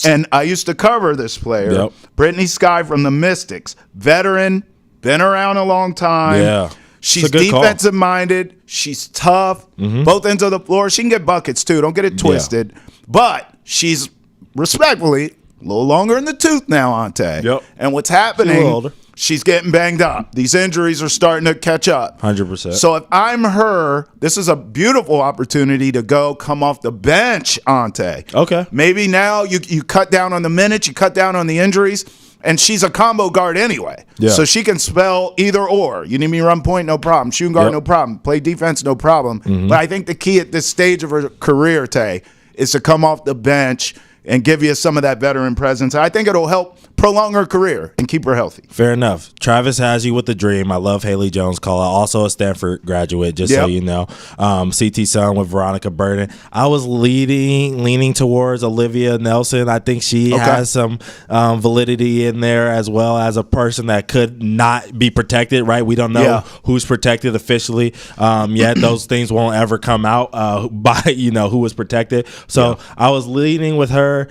[SPEAKER 1] And I used to cover this player, Brittany Sky from the Mystics, veteran, been around a long time.
[SPEAKER 2] Yeah.
[SPEAKER 1] She's defensive-minded. She's tough. Both ends of the floor. She can get buckets, too. Don't get it twisted. But she's, respectfully, a little longer in the tooth now, Ante.
[SPEAKER 2] Yep.
[SPEAKER 1] And what's happening, she's getting banged up. These injuries are starting to catch up.
[SPEAKER 2] 100%.
[SPEAKER 1] So if I'm her, this is a beautiful opportunity to come off the bench, Ante.
[SPEAKER 2] Okay.
[SPEAKER 1] Maybe now you cut down on the minutes, you cut down on the injuries, and she's a combo guard anyway. Yeah. So she can spell either or. You need me to run point, no problem. Shooting guard, no problem. Play defense, no problem. But I think the key at this stage of her career, Tay, is to come off the bench and give you some of that veteran presence. I think it'll help prolong her career and keep her healthy.
[SPEAKER 2] Fair enough. Travis has you with the dream. I love Haley Jones Call, also a Stanford graduate, just so you know. CT Sun with Veronica Burton. I was leaning towards Olivia Nelson. I think she has some validity in there, as well as a person that could not be protected, right? We don't know who's protected officially yet. Those things won't ever come out by, who was protected. So I was leaning with her.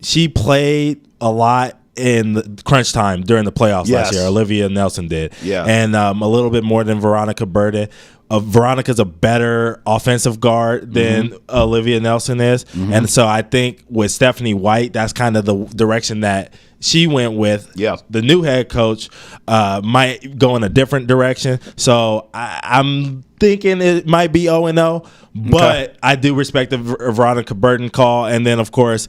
[SPEAKER 2] She played a lot in the crunch time during the playoffs last year. Olivia Nelson did. And a little bit more than Veronica Burton. Veronica's a better offensive guard than Olivia Nelson is. And so I think with Stephanie White, that's kind of the direction that she went with.
[SPEAKER 1] Yeah.
[SPEAKER 2] The new head coach might go in a different direction. So I'm thinking it might be 0-0, but I do respect the Veronica Burton call. And then, of course,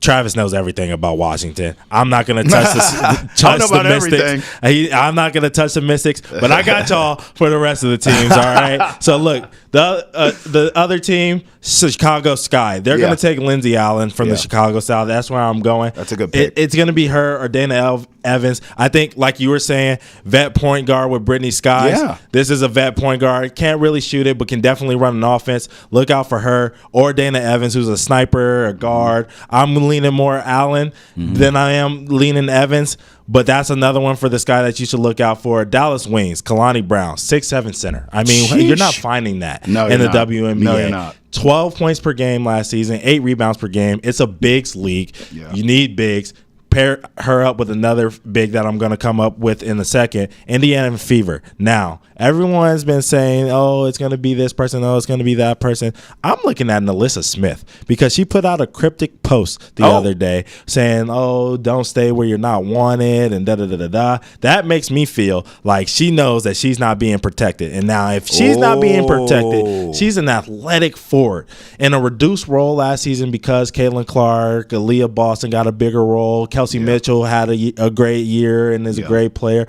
[SPEAKER 2] Travis knows everything about Washington. I'm not going to touch the Mystics. I'm not going to touch the Mystics, but I got y'all for the rest of the teams, all right? So, look, the other team, Chicago Sky, they're going to take Lindsey Allen from the Chicago South. That's where I'm going.
[SPEAKER 1] That's a good pick.
[SPEAKER 2] It's going to be her or Dana Evans. I think, like you were saying, vet point guard with Brittany Skies.
[SPEAKER 1] Yeah.
[SPEAKER 2] This is a vet point guard. Can't really shoot it, but can definitely run an offense. Look out for her or Dana Evans, who's a sniper, a guard. I'm leaning more Allen than I am leaning Evans, but that's another one for this guy that you should look out for. Dallas Wings, Kalani Brown, 6'7" center. I mean, you're not finding that in the WNBA.
[SPEAKER 1] No, you're not.
[SPEAKER 2] 12 points per game last season, 8 rebounds per game. It's a bigs league.
[SPEAKER 1] Yeah.
[SPEAKER 2] You need bigs. Pair her up with another big that I'm going to come up with in a second, Indiana Fever. Now, everyone's been saying, oh, it's going to be this person, oh, it's going to be that person. I'm looking at Nalissa Smith because she put out a cryptic post the other day saying, oh, don't stay where you're not wanted and da-da-da-da-da. That makes me feel like she knows that she's not being protected. And now if she's not being protected, she's an athletic forward in a reduced role last season because Caitlin Clark, Aaliyah Boston got a bigger role. Kelsey Mitchell had a great year and is a great player.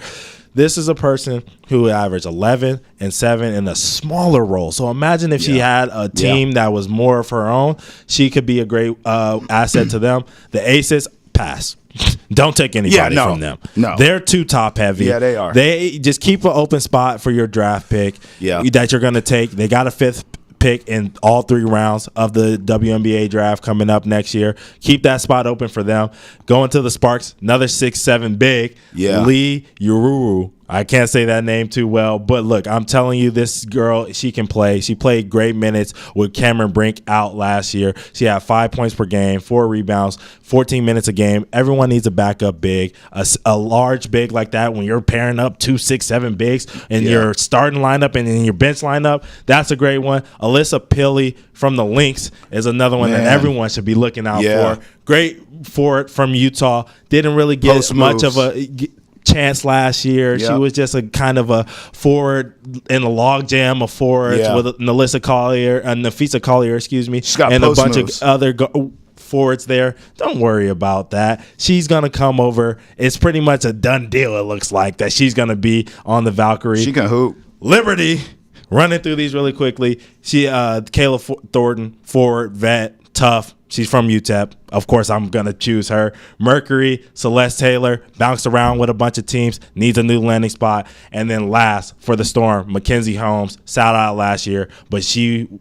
[SPEAKER 2] This is a person who averaged 11 and 7 in a smaller role. So imagine if she had a team that was more of her own. She could be a great asset to them. The Aces, pass. Don't take anybody from them.
[SPEAKER 1] No.
[SPEAKER 2] They're too top heavy.
[SPEAKER 1] Yeah, they are.
[SPEAKER 2] They just keep an open spot for your draft pick that you're going to take. They got a 5th pick in all 3 rounds of the WNBA draft coming up next year. Keep that spot open for them. Going to the Sparks, another 6'7" big. Lee Ururu. I can't say that name too well, but look, I'm telling you, this girl, she can play. She played great minutes with Cameron Brink out last year. She had 5 points per game, 4 rebounds, 14 minutes a game. Everyone needs a backup big. A large big like that, when you're pairing up 2 6'7" bigs in your starting lineup and in your bench lineup, that's a great one. Alyssa Pilley from the Lynx is another one that everyone should be looking out for. Great forward from Utah. Didn't really get much of a chance last year. She was just a kind of a forward in a logjam of forwards with Nafisa Collier, excuse me, and a bunch of other forwards there. Don't worry about that. She's going to come over. It's pretty much a done deal, it looks like, that she's going to be on the Valkyrie.
[SPEAKER 1] She can hoop.
[SPEAKER 2] Liberty, running through these really quickly. She, Kayla Thornton, forward, vet, tough. She's from UTEP. Of course, I'm going to choose her. Mercury, Celeste Taylor, bounced around with a bunch of teams, needs a new landing spot. And then last, for the Storm, Mackenzie Holmes, sat out last year. But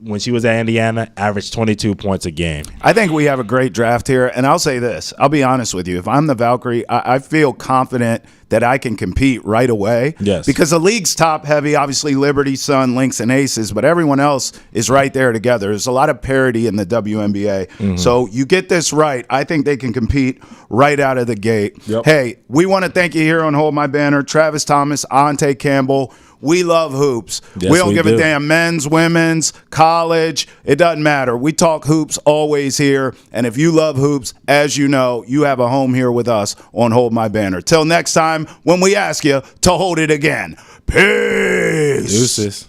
[SPEAKER 2] when she was at Indiana, averaged 22 points a game.
[SPEAKER 1] I think we have a great draft here. And I'll say this. I'll be honest with you. If I'm the Valkyrie, I feel confident that I can compete right away.
[SPEAKER 2] Yes.
[SPEAKER 1] Because the league's top heavy, obviously Liberty, Sun, Lynx, and Aces, but everyone else is right there together. There's a lot of parity in the WNBA. Mm-hmm. So you get this right. I think they can compete right out of the gate. Yep. Hey, we want to thank you here on Hold My Banner. Travis Thomas, Ante Campbell. We love hoops.
[SPEAKER 2] Yes,
[SPEAKER 1] we don't give a damn men's, women's, college. It doesn't matter. We talk hoops always here. And if you love hoops, as you know, you have a home here with us on Hold My Banner. Till next time when we ask you to hold it again. Peace.
[SPEAKER 2] Deuces.